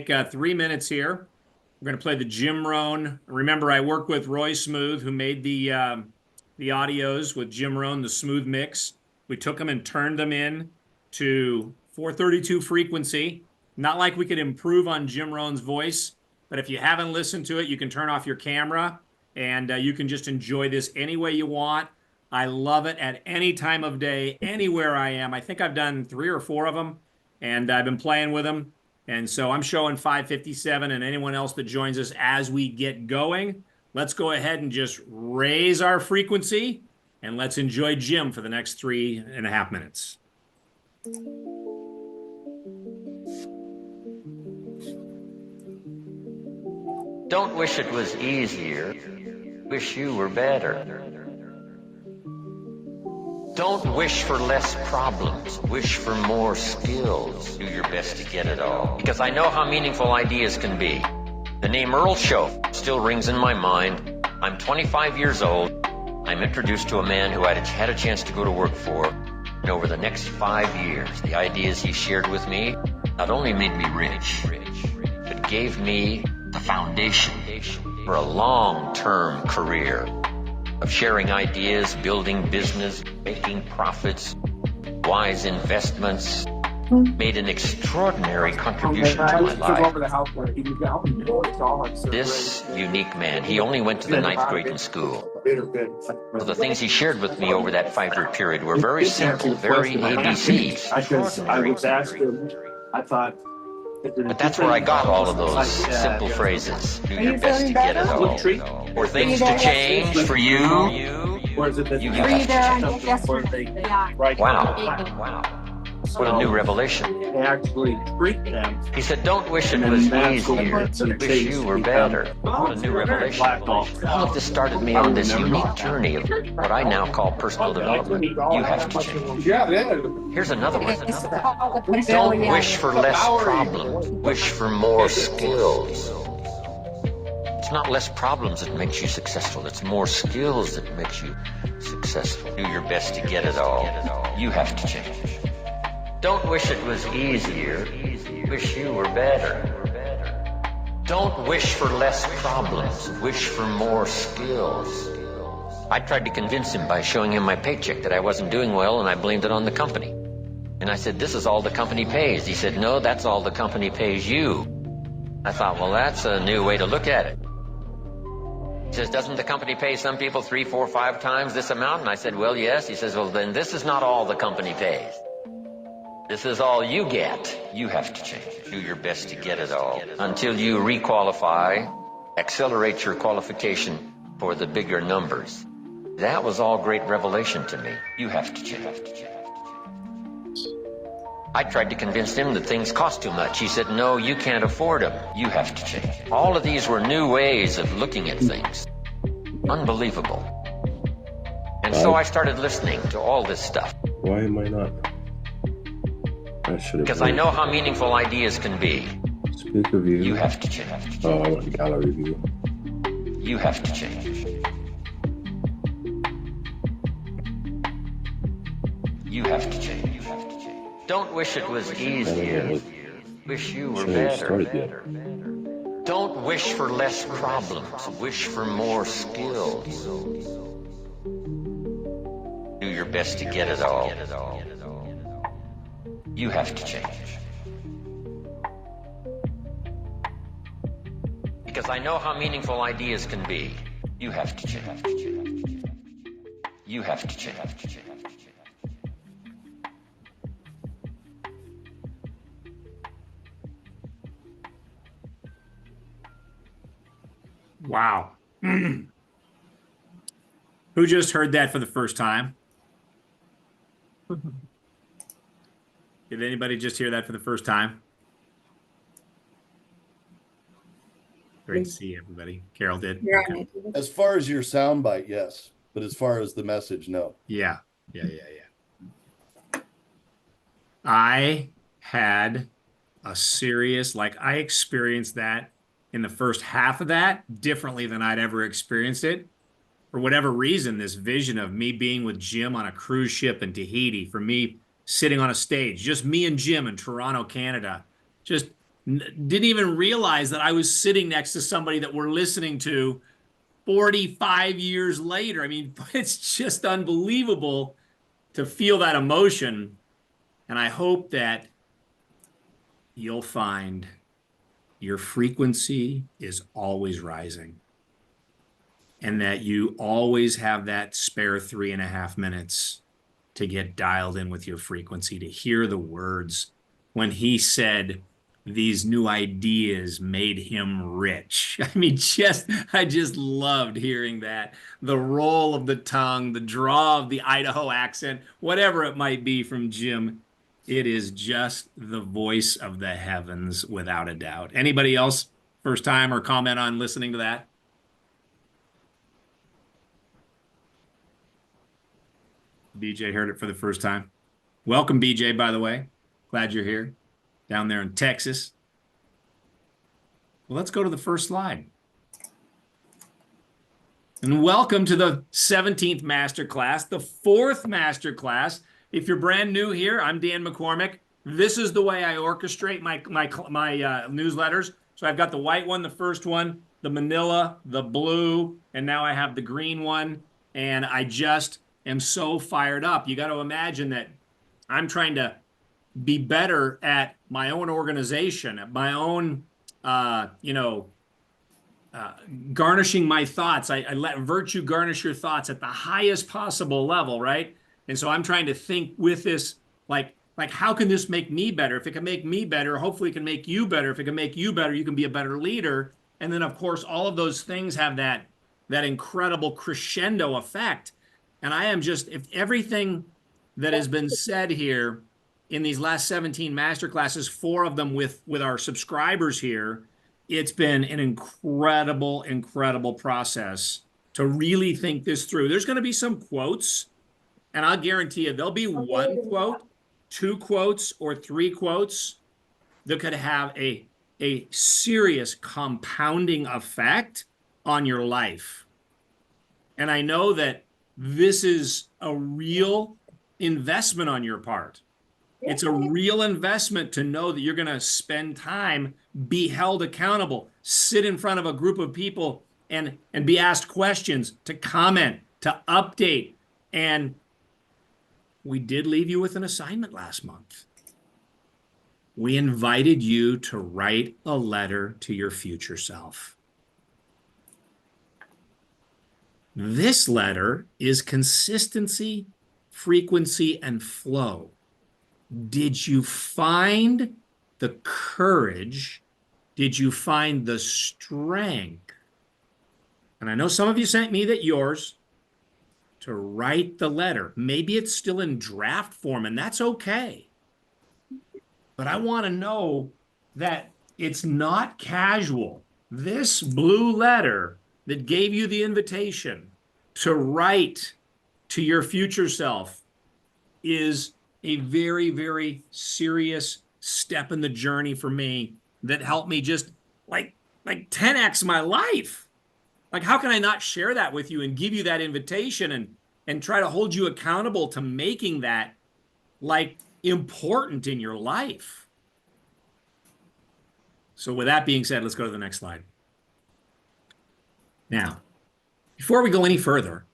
Take 3 minutes here. We're going to play the Jim Rohn. Remember, I work with Roy Smooth, who made the audios with Jim Rohn, the Smooth Mix. We took them and turned them in to 432 frequency. Not like we could improve on Jim Rohn's voice, but if you haven't listened to it, you can turn off your camera and you can just enjoy this any way you want. I love it at any time of day, anywhere I am. I think I've done 3 or 4 of them, and I've been playing with them. And so I'm showing 557, and anyone else that joins us as we get going, let's go ahead and just raise our frequency, and let's enjoy Jim for the next 3.5 minutes. Don't wish it was easier. Wish you were better. Don't wish for less problems. Wish for more skills. Do your best to get it all. Because I know how meaningful ideas can be. The name Earl Shoaff still rings in my mind. I'm 25 years old. I'm introduced to a man who I had a chance to go to work for. And over the next 5 years, the ideas he shared with me not only made me rich, but gave me the foundation for a long-term career of sharing ideas, building business, making profits, wise investments, made an extraordinary contribution to my life. This unique man, he only went to the 9th grade in school. So the things he shared with me over that 5-year period were very simple, very ABCs. But that's where I got all of those simple phrases. Do your best to get it all. For things to change for you, you have to change. Wow. What a new revelation. He said, don't wish it was easier. Wish you were better. What a new revelation. All of this started me on this unique journey of what I now call personal development. You have to change. Here's another one. Don't wish for less problems. Wish for more skills. It's not less problems that makes you successful. It's more skills that makes you successful. Do your best to get it all. You have to change. Don't wish it was easier. Wish you were better. Don't wish for less problems. Wish for more skills. I tried to convince him by showing him my paycheck that I wasn't doing well, and I blamed it on the company. And I said, this is all the company pays. He said, no, that's all the company pays you. I thought, well, that's a new way to look at it. He says, doesn't the company pay some people 3, 4, 5 times this amount? And I said, well, yes. He says, well, then this is not all the company pays. This is all you get. You have to change. Do your best to get it all. Until you requalify, accelerate your qualification for the bigger numbers. That was all great revelation to me. You have to change. I tried to convince him that things cost too much. He said, no, you can't afford them. You have to change. All of these were new ways of looking at things. Unbelievable. And so I started listening to all this stuff. Why am I not? Because I know how meaningful ideas can be. Speak of you. You have to change. Oh, I want the gallery view. You have to change. You have to change. Don't wish it was easier. Wish you were better. Don't wish for less problems. Wish for more skills. Do your best to get it all. You have to change. Because I know how meaningful ideas can be. You have to change. You have to change. Wow. Who just heard that for the first time? Did anybody just hear that for the first time? Great to see everybody. Carol did. Okay. As far as your soundbite, yes. But as far as the message, no. Yeah. I had a serious, I experienced that in the first half of that differently than I'd ever experienced it. For whatever reason, this vision of me being with Jim on a cruise ship in Tahiti, for me sitting on a stage, just me and Jim in Toronto, Canada, just didn't even realize that I was sitting next to somebody that we're listening to 45 years later. I mean, it's just unbelievable to feel that emotion. And I hope that you'll find your frequency is always rising and that you always have that spare 3.5 minutes to get dialed in with your frequency, to hear the words when he said these new ideas made him rich. I mean, I just loved hearing that. The roll of the tongue, the draw of the Idaho accent, whatever it might be from Jim, it is just the voice of the heavens without a doubt. Anybody else first time or comment on listening to that? BJ heard it for the first time. Welcome, BJ, by the way. Glad you're here down there in Texas. Well, let's go to the first slide. And welcome to the 17th Masterclass, the 4th Masterclass. If you're brand new here, I'm Dan McCormick. This is the way I orchestrate my newsletters. So I've got the white one, the first one, the manila, the blue, and now I have the green one. And I just am so fired up. You got to imagine that I'm trying to be better at my own organization, at my own, garnishing my thoughts. I let virtue garnish your thoughts at the highest possible level, right? And so I'm trying to think with this, like how can this make me better? If it can make me better, hopefully it can make you better. If it can make you better, you can be a better leader. And then, of course, all of those things have that incredible crescendo effect. And I am just, if everything that has been said here in these last 17 masterclasses, 4 of them with our subscribers here, it's been an incredible, incredible process to really think this through. There's going to be some quotes, and I'll guarantee you there'll be 1 quote, 2 quotes, or 3 quotes that could have a serious compounding effect on your life. And I know that this is a real investment on your part. It's a real investment to know that you're going to spend time, be held accountable, sit in front of a group of people and be asked questions, to comment, to update. And we did leave you with an assignment last month. We invited you to write a letter to your future self. This letter is consistency, frequency, and flow. Did you find the courage? Did you find the strength? And I know some of you sent me yours to write the letter. Maybe it's still in draft form, and that's okay. But I want to know that it's not casual. This blue letter that gave you the invitation to write to your future self is a very, very serious step in the journey for me that helped me just like 10x my life. Like, how can I not share that with you and give you that invitation and try to hold you accountable to making that like important in your life? So with that being said, let's go to the next slide. Now, before we go any further,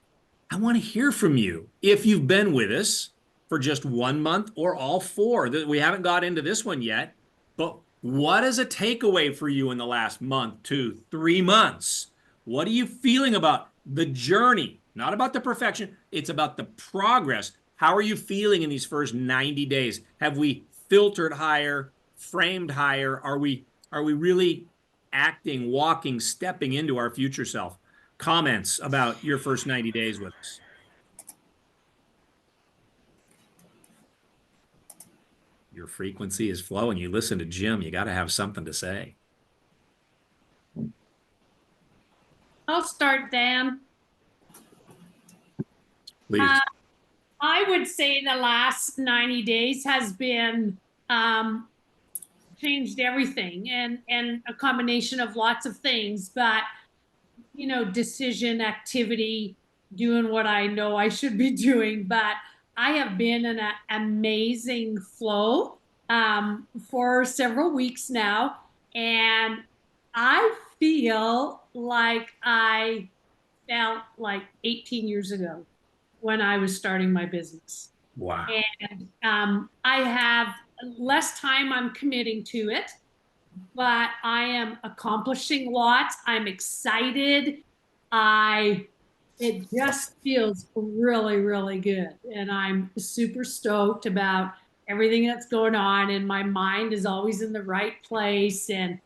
I want to hear from you. If you've been with us for just 1 month or all 4, we haven't got into this one yet, but what is a takeaway for you in the last month, 2, 3 months? What are you feeling about the journey? Not about the perfection. It's about the progress. How are you feeling in these first 90 days? Have we filtered higher, framed higher? Are we really acting, walking, stepping into our future self? Comments about your first 90 days with us. Your frequency is flowing. You listen to Jim, you got to have something to say. I'll start, Dan. Please. I would say the last 90 days has been changed everything and a combination of lots of things, but decision, activity, doing what I know I should be doing. But I have been in an amazing flow for several weeks now. And I feel like I felt like 18 years ago when I was starting my business. Wow. And I have less time I'm committing to it, but I am accomplishing lots. I'm excited. It just feels really, really good. And I'm super stoked about everything that's going on. And my mind is always in the right place. And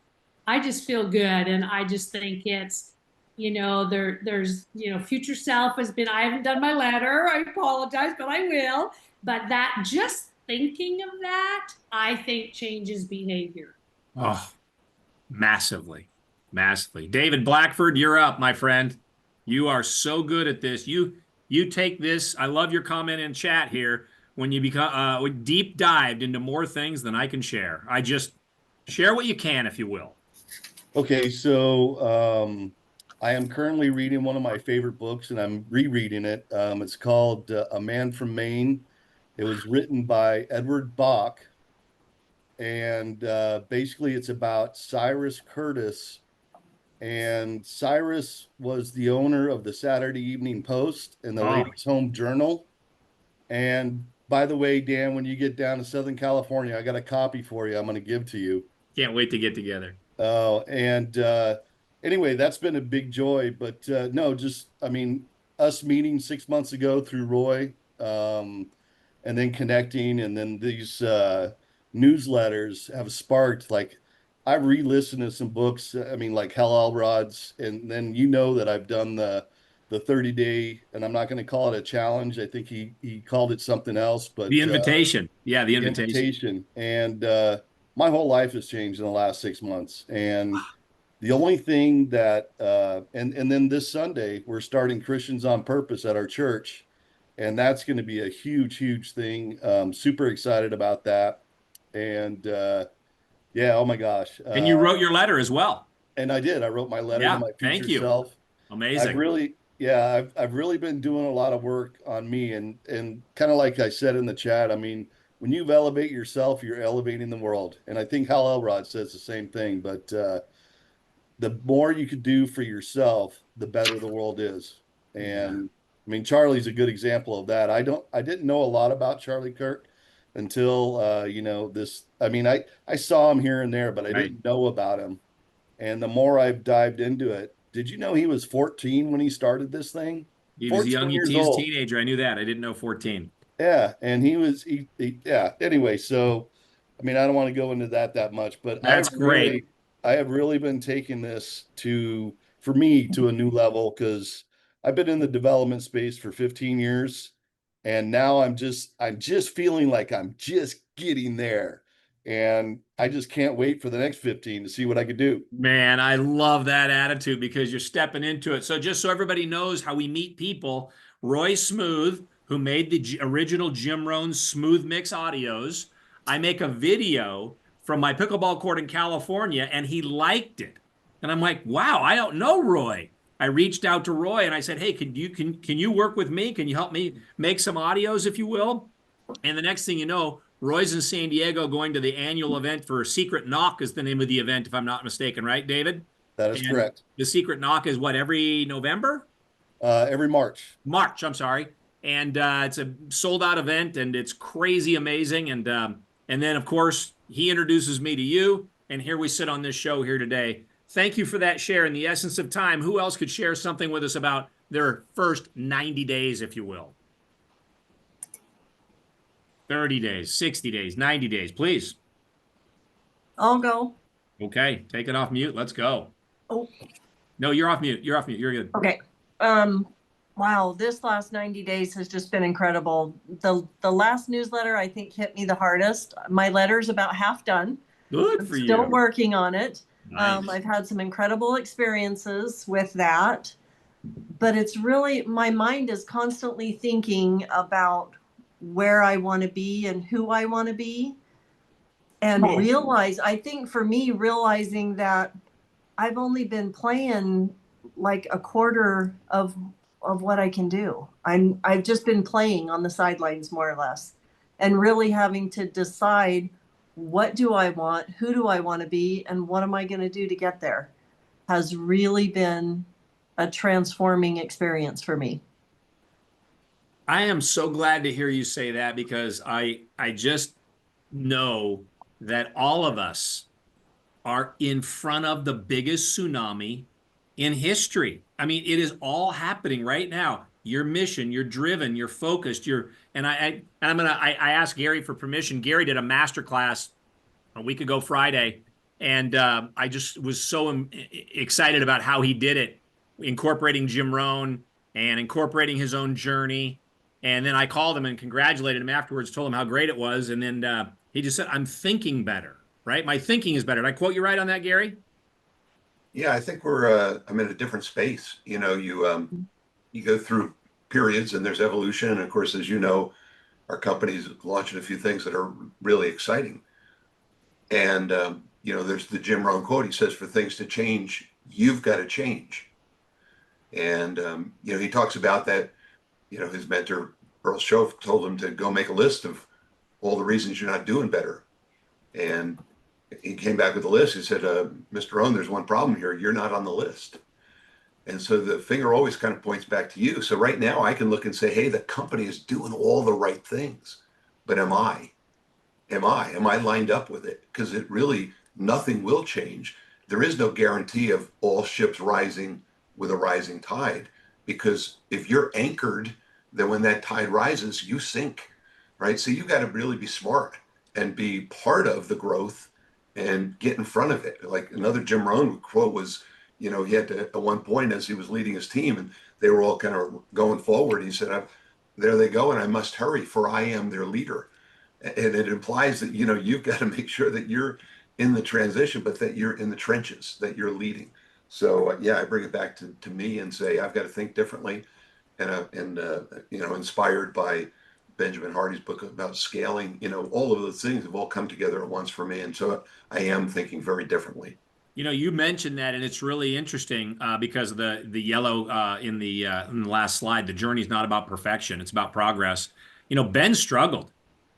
I just feel good. And I just think it's, there's, future self has been, I haven't done my letter. I apologize, but I will. But that just thinking of that, I think changes behavior. Oh, massively, massively. David Blackford, you're up, my friend. You are so good at this. You take this. I love your comment in chat here when you become deep dived into more things than I can share. I just share what you can, if you will. Okay, so I am currently reading one of my favorite books, and I'm rereading it. It's called A Man from Maine. It was written by Edward Bach, and basically it's about Cyrus Curtis. And Cyrus was the owner of the Saturday Evening Post and the Oh, Ladies' Home Journal. And by the way, Dan, when you get down to Southern California, I got a copy for you I'm going to give to you. can't wait to get together. And anyway, that's been a big joy. But no, just, I mean, us meeting 6 months ago through Roy, and then connecting, and then these newsletters have sparked, like, I've re-listened to some books. I mean, like Hal Elrod's, and then that I've done the 30-day, and I'm not going to call it a challenge. I think he called it something else, but The invitation. Yeah, the the invitation. invitation. And my whole life has changed in the last 6 months. And the only thing that and then this Sunday we're starting Christians on Purpose at our church, and that's going to be a huge, huge thing. Super excited about that. And yeah, oh my gosh. And you wrote your letter as well. And I did. I wrote my letter to Yeah, my thank future you. self. Amazing. I've really been doing a lot of work on me, and kind of like I said in the chat, I mean, when you elevate yourself, you're elevating the world. And I think Hal Elrod says the same thing, but the more you could do for yourself, the better the world is. Yeah. And I mean, Charlie's a good example of that. I didn't know a lot about Charlie Kirk until this. I mean, I saw him here and there, but I Right. didn't know about him. And the more I've dived into it, did you know he was 14 when he started this thing? He was 14 young. years He was a old. teenager. I knew that. I didn't know 14. Yeah, and yeah. Anyway, so I mean, I don't want to go into that much, but That's great. I have really been taking this for me to a new level, because I've been in the development space for 15 years, and now I'm just feeling like I'm just getting there, and I just can't wait for the next 15 to see what I could do. Man, I love that attitude because you're stepping into it. So just so everybody knows how we meet people, Roy Smooth, who made the original Jim Rohn Smooth Mix audios, I make a video from my pickleball court in California, and he liked it. And I'm like, wow, I don't know Roy. I reached out to Roy and I said, hey, can you work with me? Can you help me make some audios, if you will? And the next thing you know, Roy's in San Diego going to the annual event for Secret Knock is the name of the event, if I'm not mistaken, right, David? That is And correct. the Secret Knock is what, every November? Every March. March, I'm sorry. And it's a sold out event and it's crazy amazing. And then, of course, he introduces me to you. And here we sit on this show here today. Thank you for that share. In the essence of time, who else could share something with us about their first 90 days, if you will? 30 days, 60 days, 90 days, please. I'll go. Okay, take it off mute. Let's go. Oh, No, you're off mute. You're off mute. You're good. okay. Wow, this last 90 days has just been incredible. The last newsletter I think hit me the hardest. My letter's about half done. Good I'm for still you. working on it. Nice. I've had some incredible experiences with that, but it's really, my mind is constantly thinking about where I want to be and who I want to be. And I think for me, realizing that I've only been playing like a quarter of what I can do. I've just been playing on the sidelines more or less, and really having to decide what do I want? Who do I want to be? And what am I going to do to get there? Has really been a transforming experience for me. I am so glad to hear you say that, because I just know that all of us are in front of the biggest tsunami in history. I mean, it is all happening right now. Your mission, you're driven, you're focused, I asked Gary for permission. Gary did a master class a week ago Friday, and I just was so excited about how he did it, incorporating Jim Rohn and incorporating his own journey. And then I called him and congratulated him afterwards, told him how great it was, and then he just said, "I'm thinking better." Right? My thinking is better. Did I quote you right on that, Gary? Yeah, I think I'm in a different space. You go through periods and there's evolution. And of course, as you know, our company's launching a few things that are really exciting. And, there's the Jim Rohn quote. He says, for things to change, you've got to change. And, he talks about that, his mentor, Earl Schoaf, told him to go make a list of all the reasons you're not doing better. And he came back with a list. He said, Mr. Rohn, there's one problem here. You're not on the list. And so the finger always kind of points back to you. So right now I can look and say, hey, the company is doing all the right things. But am I? Am I lined up with it? Because it really, nothing will change. There is no guarantee of all ships rising with a rising tide. Because if you're anchored, then when that tide rises, you sink, right? So you got to really be smart and be part of the growth and get in front of it. Like another Jim Rohn quote was, he had to, at one point as he was leading his team and they were all kind of going forward, he said, there they go, and I must hurry, for I am their leader. And it implies that, you've got to make sure that you're in the transition, but that you're in the trenches, that you're leading. So yeah, I bring it back to me and say, I've got to think differently, and inspired by Benjamin Hardy's book about scaling, all of those things have all come together at once for me. And so I am thinking very differently. You mentioned that, and it's really interesting because of the yellow in the last slide. The journey is not about perfection; it's about progress. Ben struggled.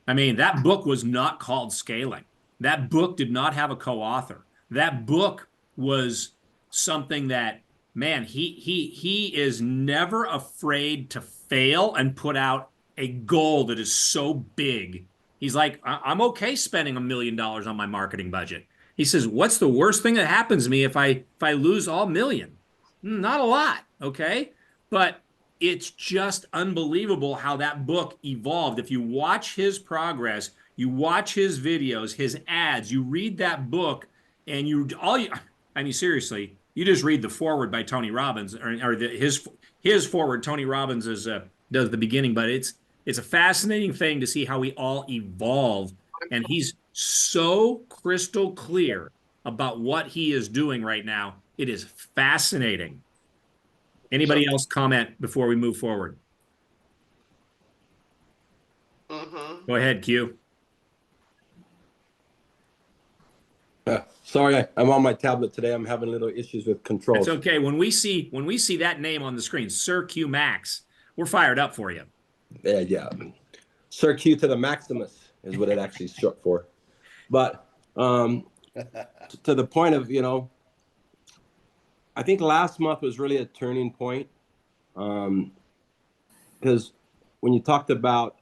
I mean, that book was not called Scaling. That book did not have a co-author. That book was something that, man, he is never afraid to fail and put out a goal that is so big. He's like, I'm okay spending $1 million on my marketing budget. He says, what's the worst thing that happens to me if I lose all million? Not a lot, okay? But it's just unbelievable how that book evolved. If you watch his progress, you watch his videos, his ads, you read that book, and I mean, seriously, you just read the foreword by Tony Robbins, or his foreword. Tony Robbins does the beginning, but it's a fascinating thing to see how we all evolve, and he's so crystal clear about what he is doing right now. It is fascinating. Anybody else comment before we move forward? Go ahead, Q. Sorry, I'm on my tablet today. I'm having little issues with controls. It's okay. When we see that name on the screen, Sir Q Max, we're fired up for you. Yeah. Sir Q to the Maximus is what it actually is short for. But to the point of, I think last month was really a turning point, because when you talked about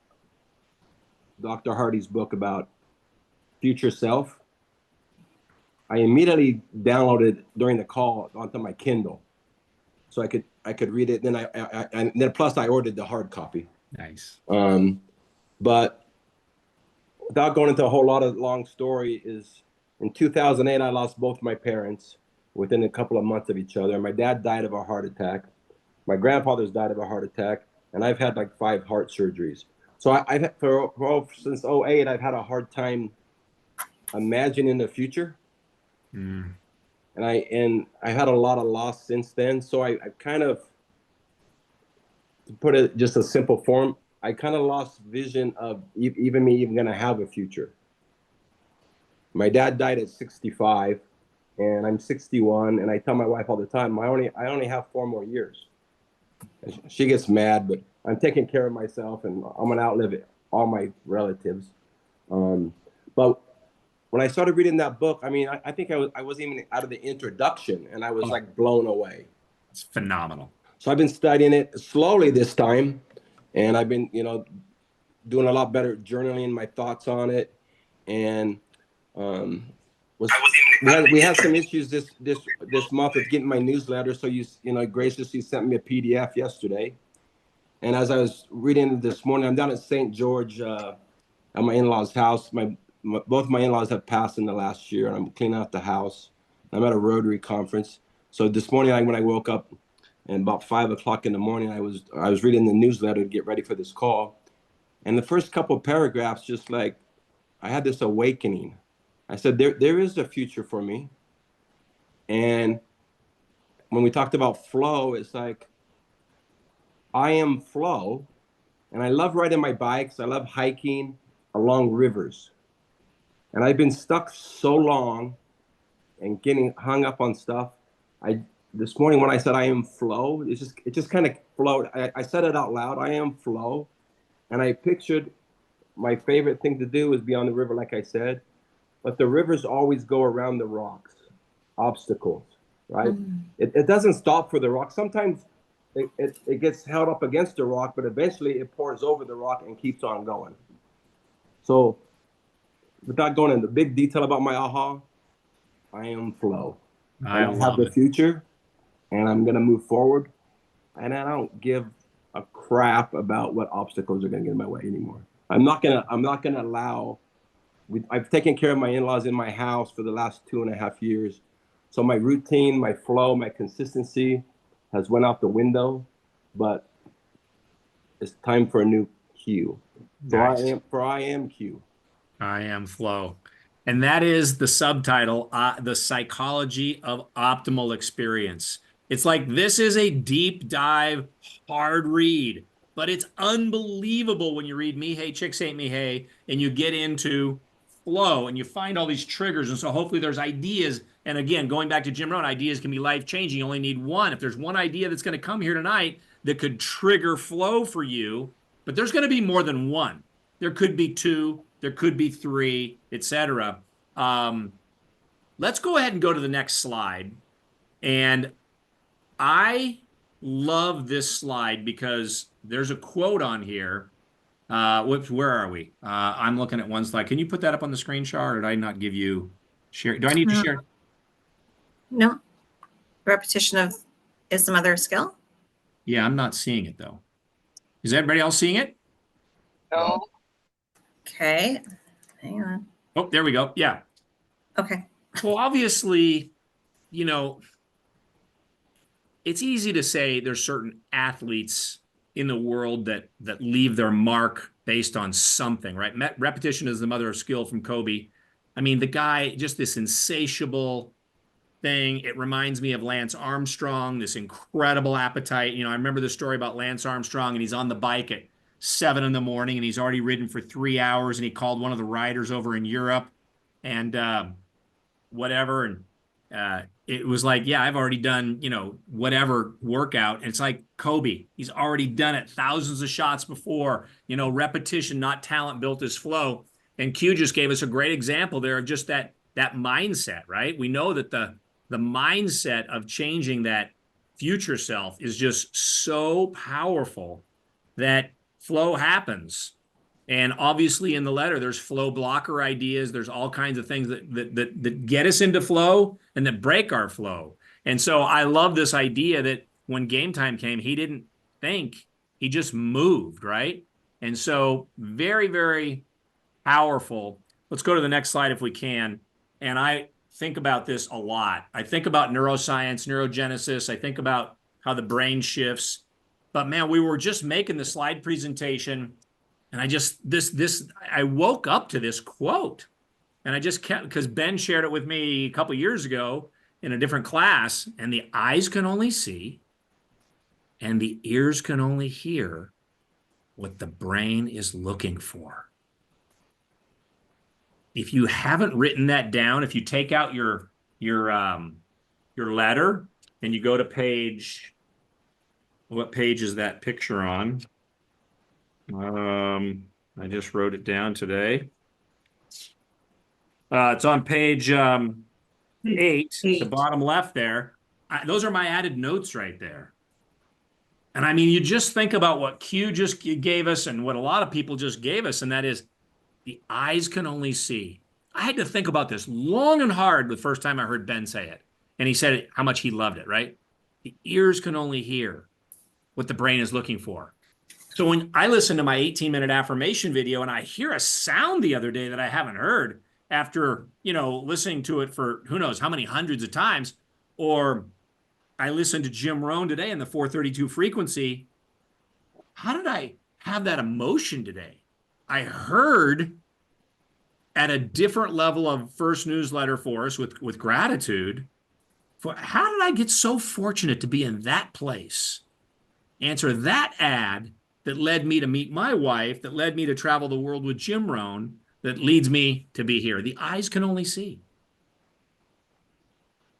Dr. Hardy's book about future self, I immediately downloaded during the call onto my Kindle, so I could read it. Then and then plus I ordered the hard copy. Nice. But without going into a whole lot of long story, is in 2008 I lost both my parents within a couple of months of each other. My dad died of a heart attack. My grandfather's died of a heart attack, and I've had like 5 heart surgeries. So I've had, since 2008, I've had a hard time imagining the future. And I had a lot of loss since then. So I kind of, to put it just a simple form, I kind of lost vision of even me even gonna have a future. My dad died at 65, and I'm 61, and I tell my wife all the time, I only have 4 more years. And she gets mad, but I'm taking care of myself, and I'm gonna outlive all my relatives. But when I started reading that book, I mean, I think I was even out of the introduction, and I was like blown away. It's phenomenal. So I've been studying it slowly this time, and I've been, doing a lot better journaling my thoughts on it, and we had some issues this month with getting my newsletter. So you graciously sent me a PDF yesterday, and as I was reading this morning, I'm down at St. George at my in-laws' house. Both my in-laws have passed in the last year, and I'm cleaning out the house. I'm at a Rotary conference. So this morning, when I woke up, and about 5 o'clock in the morning, I was reading the newsletter to get ready for this call, and the first couple of paragraphs, just like I had this awakening. I said, there is a future for me. And when we talked about flow, it's like I am flow, and I love riding my bikes. I love hiking along rivers, and I've been stuck so long and getting hung up on stuff. This morning when I said I am flow, it just kind of flowed. I said it out loud. I am flow, and I pictured my favorite thing to do is be on the river, like I said, but the rivers always go around the rocks, obstacles, right? Mm-hmm. It doesn't stop for the rock. Sometimes it gets held up against the rock, but eventually it pours over the rock and keeps on going. So without going into big detail about my aha, I am flow. I have the future, and I'm going to move forward, and I don't give a crap about what obstacles are going to get in my way anymore. I'm not going to allow. I've taken care of my in-laws in my house for the last 2.5 years. So my routine, my flow, my consistency has went out the window, but it's time for a new cue. So nice. I am Q. I am flow. And that is the subtitle, The Psychology of Optimal Experience. It's like, this is a deep dive, hard read, but it's unbelievable when you read Me Hey Chicks Ain't Me Hey and you get into flow and you find all these triggers. And so hopefully there's ideas. And again, going back to Jim Rohn, ideas can be life-changing. You only need one. If there's one idea that's going to come here tonight that could trigger flow for you, but there's going to be more than one. There could be two, there could be three, etc. Let's go ahead and go to the next slide. And I love this slide because there's a quote on here. Where are we? I'm looking at one slide. Can you put that up on the screen, Shar, or did I not give you share? Do I need to share? No. Repetition is the mother of skill. Yeah, I'm not seeing it though. Is everybody else seeing it? No. Okay. Hang on. Oh, there we go. Yeah. Okay. Well, obviously, it's easy to say there's certain athletes in the world that leave their mark based on something, right? Repetition is the mother of skill from Kobe. I mean, the guy, just this insatiable thing. It reminds me of Lance Armstrong, this incredible appetite. I remember the story about Lance Armstrong, and he's on the bike at 7 in the morning, and he's already ridden for 3 hours, and he called one of the riders over in Europe and whatever. And it was like, yeah, I've already done, whatever workout. And it's like Kobe, he's already done it thousands of shots before. Repetition, not talent, built his flow. And Q just gave us a great example there of just that mindset, right? We know that the mindset of changing that future self is just so powerful that flow happens. And obviously in the letter, there's flow blocker ideas. There's all kinds of things that get us into flow and that break our flow. And so I love this idea that when game time came, he didn't think, he just moved, right? And so very, very powerful. Let's go to the next slide if we can. And I think about this a lot. I think about neuroscience, neurogenesis. I think about how the brain shifts. But man, we were just making the slide presentation, and I woke up to this quote, and I just kept, because Ben shared it with me a couple years ago in a different class, and the eyes can only see, and the ears can only hear what the brain is looking for. If you haven't written that down, if you take out your letter and you go to page, what page is that picture on? I just wrote it down today. It's on page 8, the 8. bottom left there. Those are my added notes right there. And I mean, you just think about what Q just gave us and what a lot of people just gave us, and that is the eyes can only see. I had to think about this long and hard the first time I heard Ben say it. And he said how much he loved it, right? The ears can only hear what the brain is looking for. So when I listen to my 18-minute affirmation video and I hear a sound the other day that I haven't heard after, listening to it for who knows how many hundreds of times, or I listened to Jim Rohn today in the 432 frequency. How did I have that emotion today? I heard at a different level of first newsletter for us with gratitude. How did I get so fortunate to be in that place? Answer that ad that led me to meet my wife, that led me to travel the world with Jim Rohn, that leads me to be here. The eyes can only see.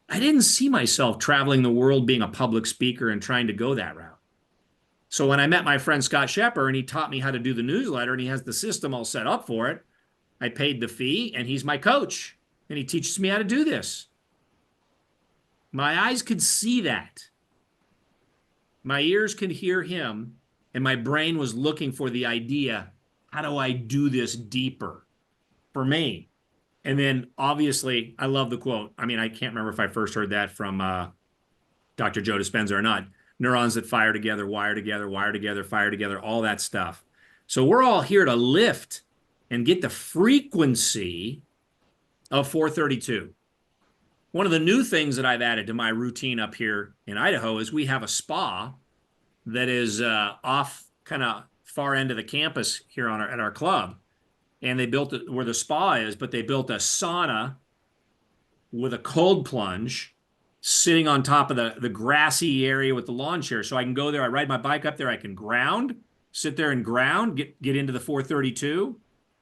I didn't see myself traveling the world being a public speaker and trying to go that route. So when I met my friend Scott Shepper and he taught me how to do the newsletter and he has the system all set up for it, I paid the fee and he's my coach and he teaches me how to do this. My eyes could see that. My ears could hear him, and my brain was looking for the idea, how do I do this deeper for me? And then obviously, I love the quote. I mean, I can't remember if I first heard that from Dr. Joe Dispenza or not. Neurons that fire together, wire together, fire together, all that stuff. So we're all here to lift and get the frequency of 432. One of the new things that I've added to my routine up here in Idaho is we have a spa that is off kind of far end of the campus here at our club. And they built it where the spa is, but they built a sauna with a cold plunge sitting on top of the grassy area with the lawn chair. So I can go there, I ride my bike up there, I can ground, sit there and ground, get into the 432.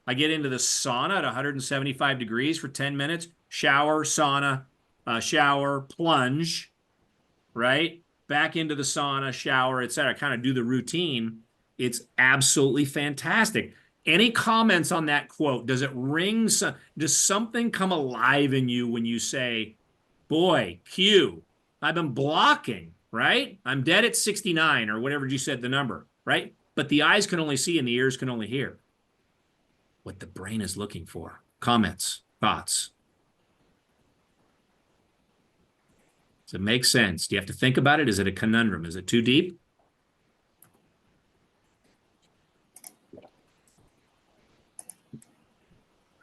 I get into the sauna at 175 degrees for 10 minutes, shower, sauna, shower, plunge, right? Back into the sauna, shower, etc. Kind of do the routine. It's absolutely fantastic. Any comments on that quote? Does it ring? Does something come alive in you when you say, boy, Q, I've been blocking, right? I'm dead at 69 or whatever you said the number, right? But the eyes can only see and the ears can only hear what the brain is looking for. Comments, thoughts? Does it make sense? Do you have to think about it? Is it a conundrum? Is it too deep?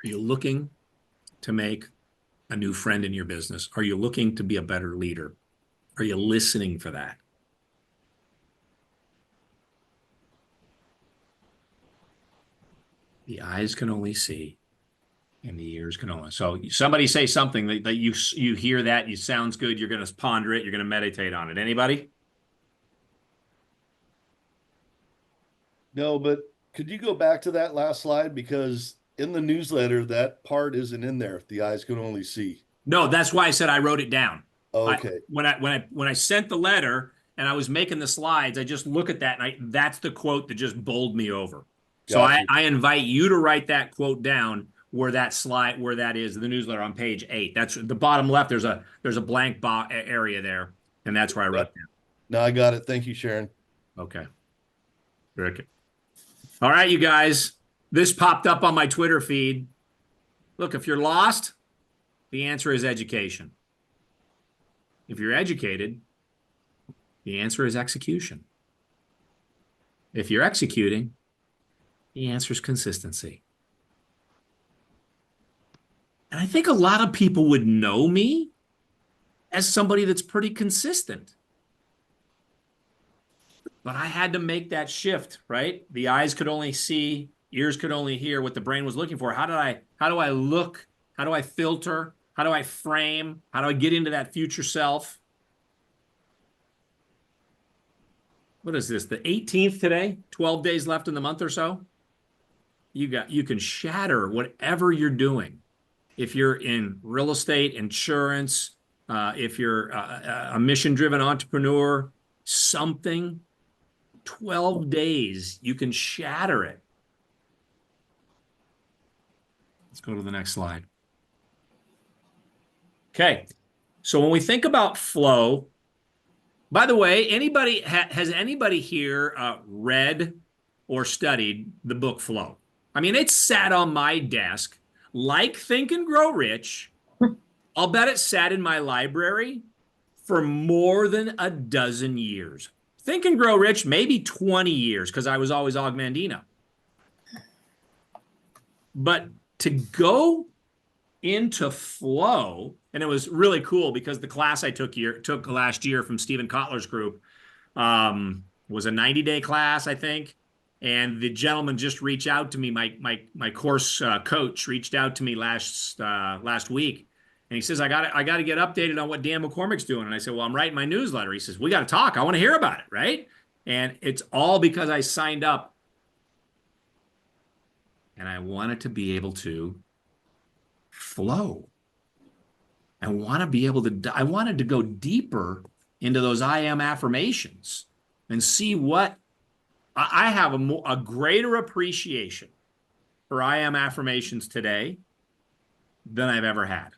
Are you looking to make a new friend in your business? Are you looking to be a better leader? Are you listening for that? The eyes can only see and the ears can only. So somebody say something that you hear that, you sounds good, you're going to ponder it, you're going to meditate on it. Anybody? No, but could you go back to that last slide? Because in the newsletter, that part isn't in there. The eyes can only see. No, that's why I said I wrote it down. Okay. When I sent the letter and I was making the slides, I just look at that and that's the quote that just bowled me over. So Gotcha. I invite you to write that quote down where that is the newsletter on page 8. That's the bottom left. There's a blank area there, and that's where I wrote that. No, I got it. Thank you, Sharon. Okay. Very good. All right, you guys. This popped up on my Twitter feed. Look, if you're lost, the answer is education. If you're educated, the answer is execution. If you're executing, the answer is consistency. And I think a lot of people would know me as somebody that's pretty consistent. But I had to make that shift, right? The eyes could only see, ears could only hear what the brain was looking for. How do I look? How do I filter? How do I frame? How do I get into that future self? What is this? The 18th today? 12 days left in the month or so? You can shatter whatever you're doing. If you're in real estate, insurance, if you're a mission-driven entrepreneur, something, 12 days, you can shatter it. Let's go to the next slide. Okay. So when we think about flow, by the way, anybody has anybody here read or studied the book Flow? I mean, it sat on my desk like Think and Grow Rich. I'll bet it sat in my library for more than a dozen years. Think and Grow Rich, maybe 20 years, because I was always Augmentino. But to go into flow, and it was really cool because the class I took last year from Stephen Kotler's group was a 90-day class, I think. And the gentleman just reached out to me. My course coach reached out to me last week, and he says, I got to get updated on what Dan McCormick's doing. And I said, well, I'm writing my newsletter. He says, we got to talk. I want to hear about it, right? And it's all because I signed up, and I wanted to be able to flow. I wanted to go deeper into those I am affirmations and see what I have a greater appreciation for I am affirmations today than I've ever had.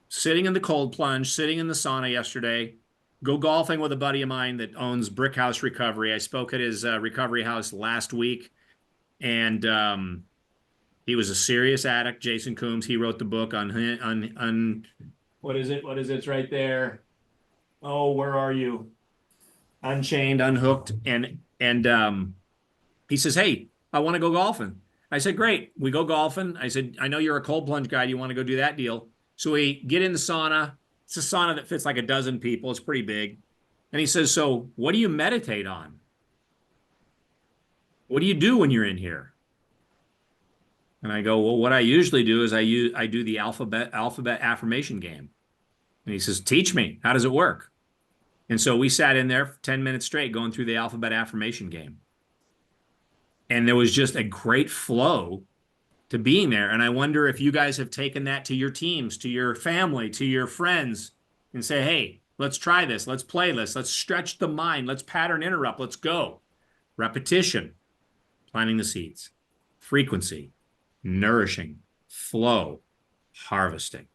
Sitting in the cold plunge, sitting in the sauna yesterday, go golfing with a buddy of mine that owns Brick House Recovery. I spoke at his recovery house last week, and he was a serious addict, Jason Coombs. He wrote the book on what is it? What is it? It's right there. Oh, where are you? Unchained, Unhooked. And he says, hey, I want to go golfing. I said, great. We go golfing. I said, I know you're a cold plunge guy. Do you want to go do that deal? So we get in the sauna. It's a sauna that fits like a dozen people. It's pretty big. And he says, so what do you meditate on? What do you do when you're in here? And I go, well, what I usually do is I do the alphabet affirmation game. And he says, teach me. How does it work? And so we sat in there for 10 minutes straight going through the alphabet affirmation game. And there was just a great flow to being there. And I wonder if you guys have taken that to your teams, to your family, to your friends, and say, hey, let's try this. Let's play this. Let's stretch the mind. Let's pattern interrupt. Let's go. Repetition, planting the seeds, frequency, nourishing, flow, harvesting.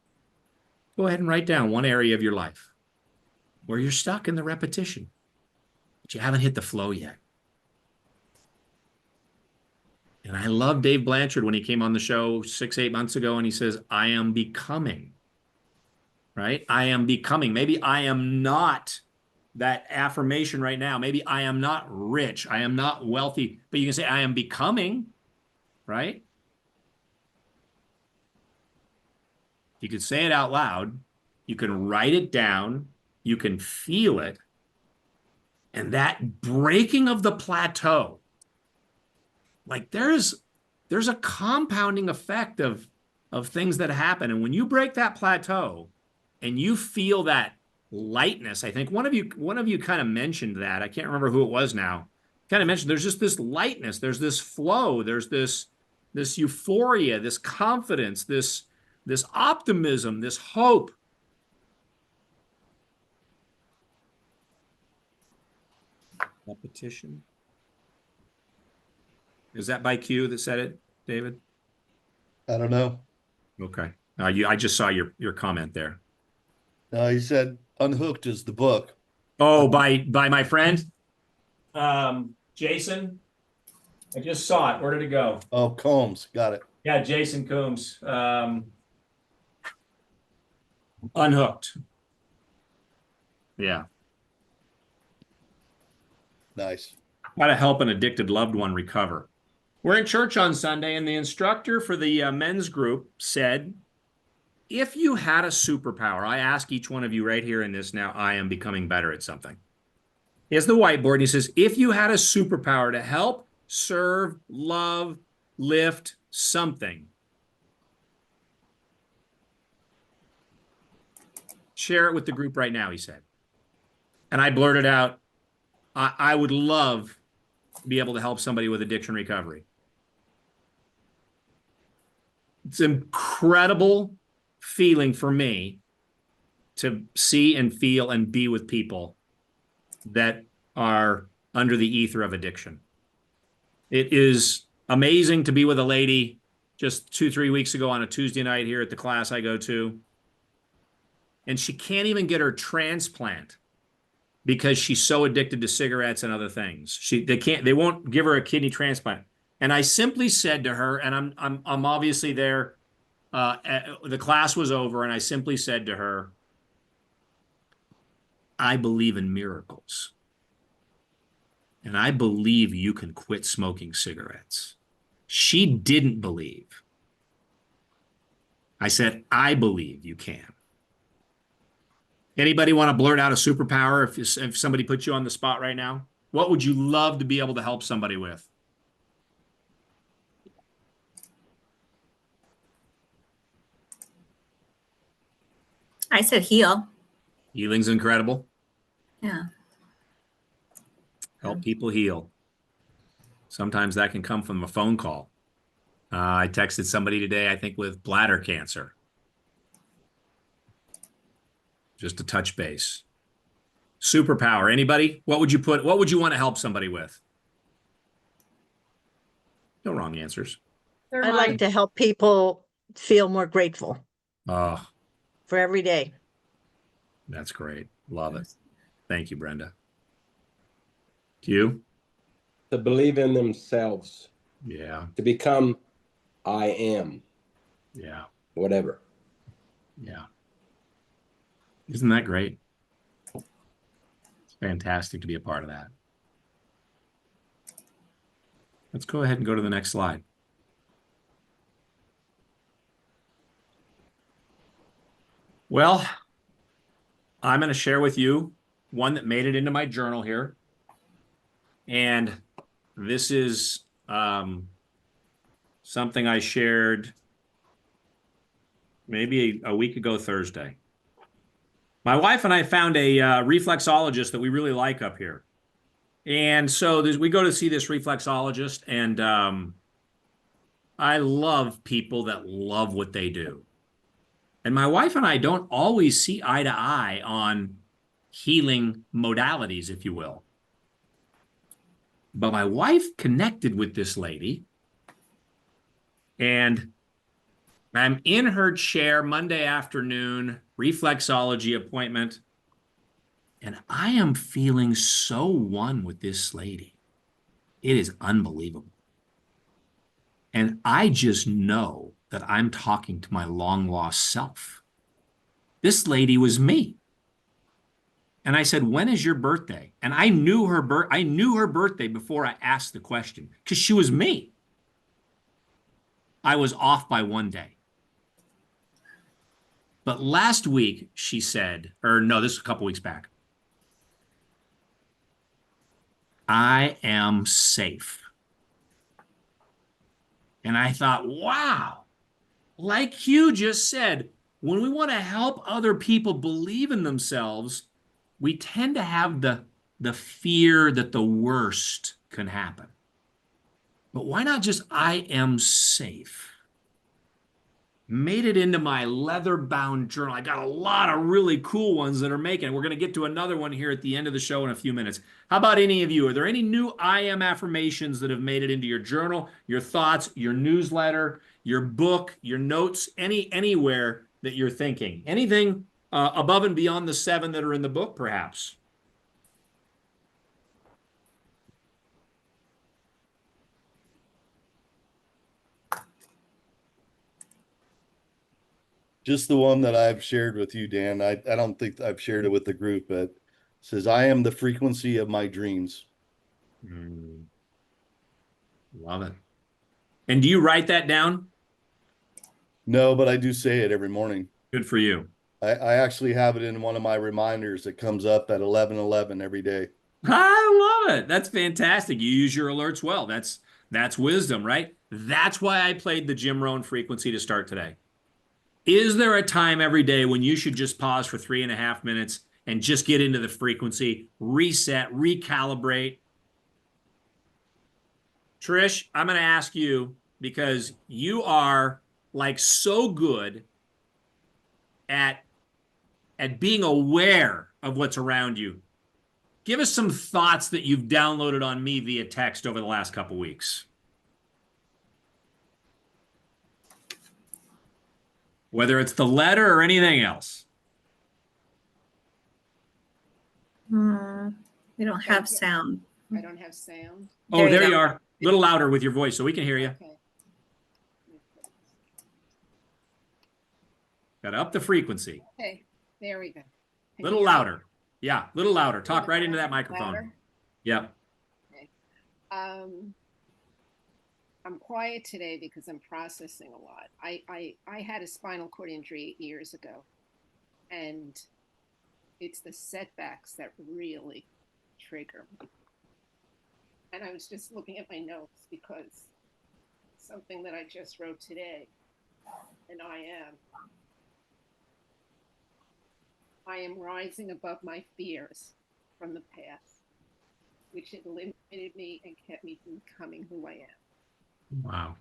Go ahead and write down one area of your life where you're stuck in the repetition, but you haven't hit the flow yet. And I love Dave Blanchard when he came on the show 6-8 months ago, and he says, I am becoming, right? I am becoming. Maybe I am not that affirmation right now. Maybe I am not rich. I am not wealthy, but you can say, I am becoming, right? You can say it out loud. You can write it down. You can feel it. And that breaking of the plateau, like there's a compounding effect of things that happen. And when you break that plateau and you feel that lightness, I think one of you kind of mentioned that. I can't remember who it was now. Kind of mentioned there's just this lightness, there's this flow, there's this euphoria, this confidence, this optimism, this hope. Repetition. Is that by Q that said it, David? I don't know. Okay. I just saw your comment there. He said Unhooked is the book. Oh, by my friend, Jason. I just saw it. Where did it go? Oh, Combs. Got it. Yeah, Jason Coombs. Unhooked. Yeah. Nice. How to help an addicted loved one recover. We're in church on Sunday, and the instructor for the men's group said, if you had a superpower, I ask each one of you right here in this now, I am becoming better at something. He has the whiteboard, and he says, if you had a superpower to help, serve, love, lift something, share it with the group right now, he said. And I blurted out, I would love to be able to help somebody with addiction recovery. It's an incredible feeling for me to see and feel and be with people that are under the ether of addiction. It is amazing to be with a lady just 2-3 weeks ago on a Tuesday night here at the class I go to. and she can't even get her transplant because she's so addicted to cigarettes and other things. They won't give her a kidney transplant. And I simply said to her, and I'm obviously there. The class was over, and I simply said to her, I believe in miracles. And I believe you can quit smoking cigarettes. She didn't believe. I said, I believe you can. Anybody want to blurt out a superpower if somebody puts you on the spot right now? What would you love to be able to help somebody with? I said heal. Healing's incredible. Yeah. Help people heal. Sometimes that can come from a phone call. I texted somebody today, I think, with bladder cancer. Just to touch base. Superpower. Anybody? What would you want to help somebody with? No wrong answers. I like to help people feel more grateful Oh, for every day. that's great. Love it. Thank you, Brenda. You? To believe in themselves, Yeah. to become I am, Yeah. whatever. Yeah. Isn't that great? It's fantastic to be a part of that. Let's go ahead and go to the next slide. Well, I'm going to share with you one that made it into my journal here. And this is something I shared maybe a week ago Thursday. My wife and I found a reflexologist that we really like up here. And so we go to see this reflexologist, and I love people that love what they do. And my wife and I don't always see eye to eye on healing modalities, if you will. But my wife connected with this lady, and I'm in her chair Monday afternoon, reflexology appointment, and I am feeling so one with this lady. It is unbelievable. And I just know that I'm talking to my long lost self. This lady was me. And I said, when is your birthday? And I knew her birthday before I asked the question, because she was me. I was off by one day. But last week she said, or no, this was a couple weeks back, I am safe. And I thought, wow, like Hugh just said, when we want to help other people believe in themselves, we tend to have the fear that the worst can happen. But why not just, I am safe? Made it into my leather-bound journal. I got a lot of really cool ones that are making it. We're going to get to another one here at the end of the show in a few minutes. How about any of you? Are there any new I am affirmations that have made it into your journal, your thoughts, your newsletter, your book, your notes, anywhere that you're thinking? Anything above and beyond the 7 that are in the book, perhaps? Just the one that I've shared with you, Dan. I don't think I've shared it with the group, but it says, I am the frequency of my dreams. Love it. And do you write that down? No, but I do say it every morning. Good for you. I actually have it in one of my reminders that comes up at 11:11 every day. I love it. That's fantastic. You use your alerts well. That's wisdom, right? That's why I played the Jim Rohn frequency to start today. Is there a time every day when you should just pause for 3.5 minutes and just get into the frequency, reset, recalibrate? Trish, I'm going to ask you, because you are like so good at being aware of what's around you. Give us some thoughts that you've downloaded on me via text over the last couple weeks. Whether it's the letter or anything else. We don't have sound. I don't have sound. Oh, there go. you are. A little louder with your voice so we can hear you. Okay. Got to up the frequency. Okay, there we go. A Can little you hear me? louder. Yeah, a little louder. Talk right into that Louder? microphone. Yep. Okay. I'm quiet today because I'm processing a lot. I had a spinal cord injury 8 years ago, and it's the setbacks that really trigger me. And I was just looking at my notes because something that I just wrote today, and I am rising above my fears from the past, which had limited me and kept me from becoming who I am. Wow.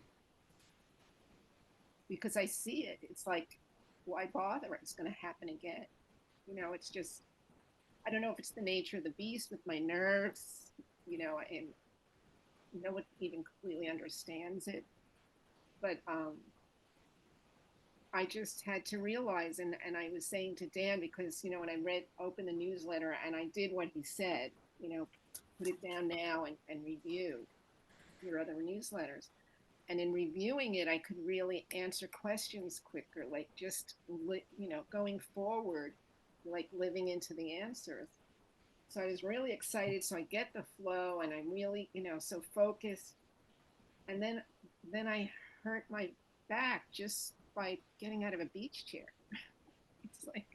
Because I see it. It's like, why bother? It's going to happen again. You know, it's just, I don't know if it's the nature of the beast with my nerves, you know, and no one even completely understands it. But I just had to realize, and I was saying to Dan, because, you know, when I opened the newsletter and I did what he said, you know, put it down now and review your other newsletters. And in reviewing it, I could really answer questions quicker, like just, you know, going forward, like living into the answers. So I was really excited. So I get the flow and I'm really, you know, so focused. And then I hurt my back just by getting out of a beach chair. It's like,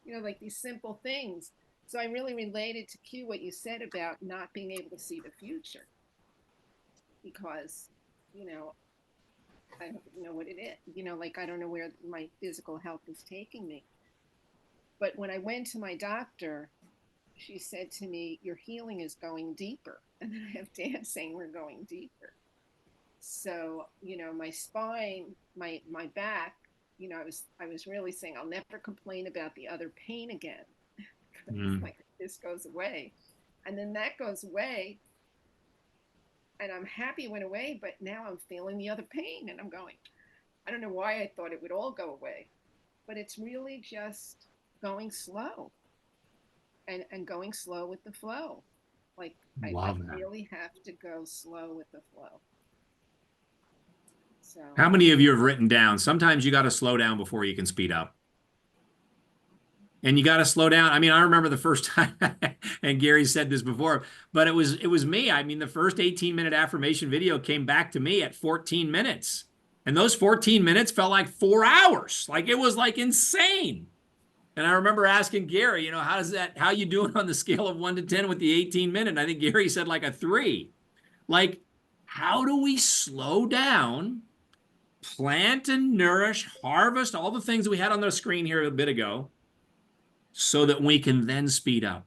you know, like these simple things. So I really related to Q what you said about not being able to see the future, because, you know, I don't know what it is, you know, like I don't know where my physical health is taking me. But when I went to my doctor, she said to me, your healing is going deeper. And then I have Dan saying we're going deeper. So, you know, my spine, my back, you know, I was really saying I'll never complain about the other pain again. Like this goes away. And then that goes away. And I'm happy it went away, but now I'm feeling the other pain and I'm going, I don't know why I thought it would all go away, but it's really just going slow and going slow with the flow. Like I really have to go slow with the flow. So How many of you have written down? Sometimes you got to slow down before you can speed up. And you got to slow down. I mean, I remember the first time, and Gary said this before, but it was me. I mean, the first 18-minute affirmation video came back to me at 14 minutes. And those 14 minutes felt like 4 hours. Like it was like insane. And I remember asking Gary, you know, how you doing on the scale of 1 to 10 with the 18-minute? And I think Gary said like a 3. Like, how do we slow down, plant and nourish, harvest, all the things that we had on the screen here a bit ago, so that we can then speed up?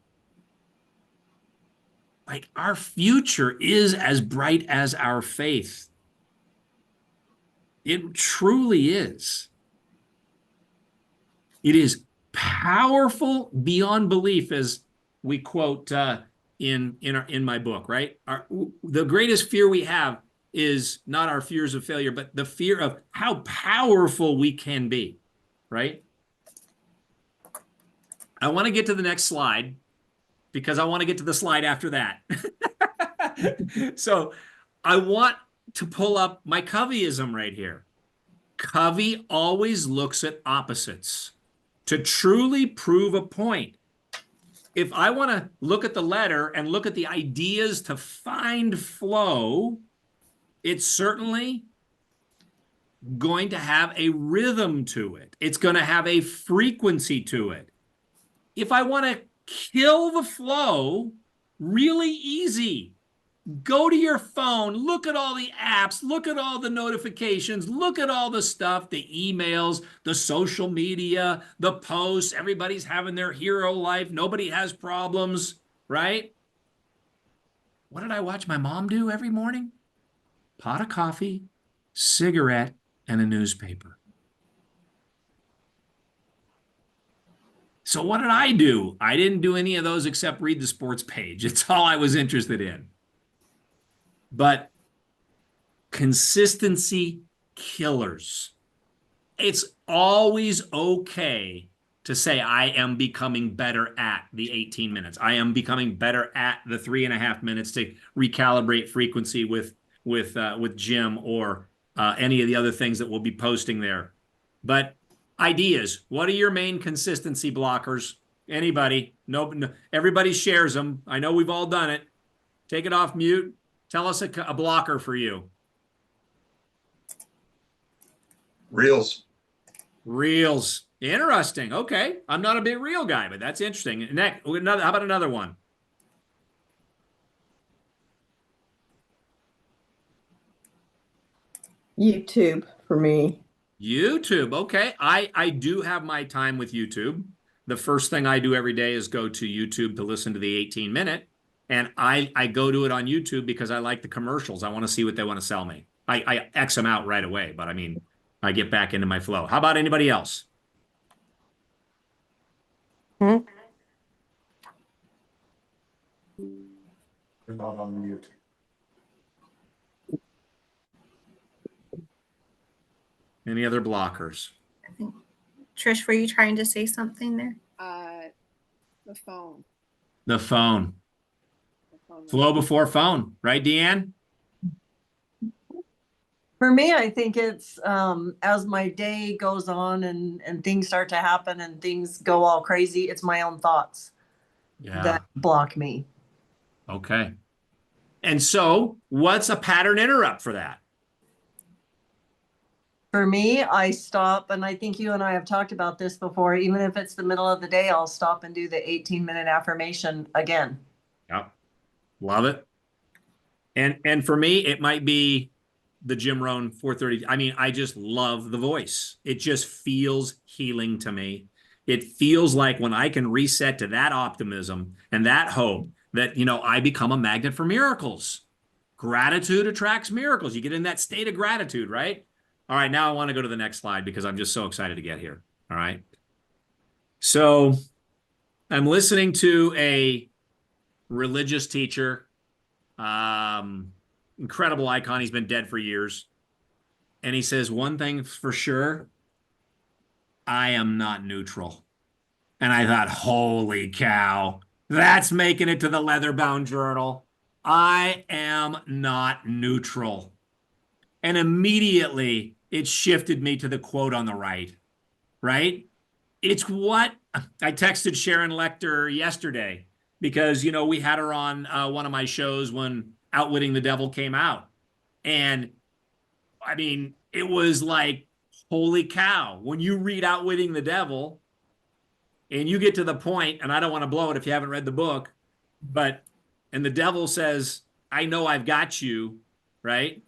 Like our future is as bright as our faith. It truly is. It is powerful beyond belief, as we quote in my book, right? The greatest fear we have is not our fears of failure, but the fear of how powerful we can be, right? I want to get to the next slide because I want to get to the slide after that. So I want to pull up my Coveyism right here. Covey always looks at opposites to truly prove a point. If I want to look at the letter and look at the ideas to find flow, it's certainly going to have a rhythm to it. It's going to have a frequency to it. If I want to kill the flow, really easy. Go to your phone, look at all the apps, look at all the notifications, look at all the stuff, the emails, the social media, the posts. Everybody's having their hero life. Nobody has problems, right? What did I watch my mom do every morning? Pot of coffee, cigarette, and a newspaper. So what did I do? I didn't do any of those except read the sports page. It's all I was interested in. But consistency killers. It's always okay to say, I am becoming better at the 18 minutes. I am becoming better at the 3.5 minutes to recalibrate frequency with Jim or any of the other things that we'll be posting there. But ideas, what are your main consistency blockers? Anybody? No, everybody shares them. I know we've all done it. Take it off mute. Tell us a blocker for you. Reels. Reels. Interesting. Okay. I'm not a big reel guy, but that's interesting. Next, how about another one? YouTube for me. YouTube. Okay. I do have my time with YouTube. The first thing I do every day is go to YouTube to listen to the 18-minute. And I go to it on YouTube because I like the commercials. I want to see what they want to sell me. I X them out right away, but I mean, I get back into my flow. How about anybody else? Hmm? You're not on mute. Any other blockers? I think, Trish, were you trying to say something there? The phone. The phone. The phone. Flow before phone, right, Deanne? For me, I think it's as my day goes on and things start to happen and things go all crazy, it's my own thoughts that block me. Okay. And so what's a pattern interrupt for that? For me, I stop, and I think you and I have talked about this before. Even if it's the middle of the day, I'll stop and do the 18-minute affirmation again. Yep. Love it. And for me, it might be the Jim Rohn 430. I mean, I just love the voice. It just feels healing to me. It feels like when I can reset to that optimism and that hope that, you know, I become a magnet for miracles. Gratitude attracts miracles. You get in that state of gratitude, right? All right, now I want to go to the next slide because I'm just so excited to get here. All right. So I'm listening to a religious teacher, incredible icon. He's been dead for years. And he says, one thing for sure, I am not neutral. And I thought, holy cow, that's making it to the leather-bound journal. I am not neutral. And immediately it shifted me to the quote on the right, right? It's what I texted Sharon Lecter yesterday because, you know, we had her on one of my shows when Outwitting the Devil came out. And I mean, it was like, holy cow, when you read Outwitting the Devil and you get to the point, and I don't want to blow it if you haven't read the book, but, and the devil says, I know I've got you, right?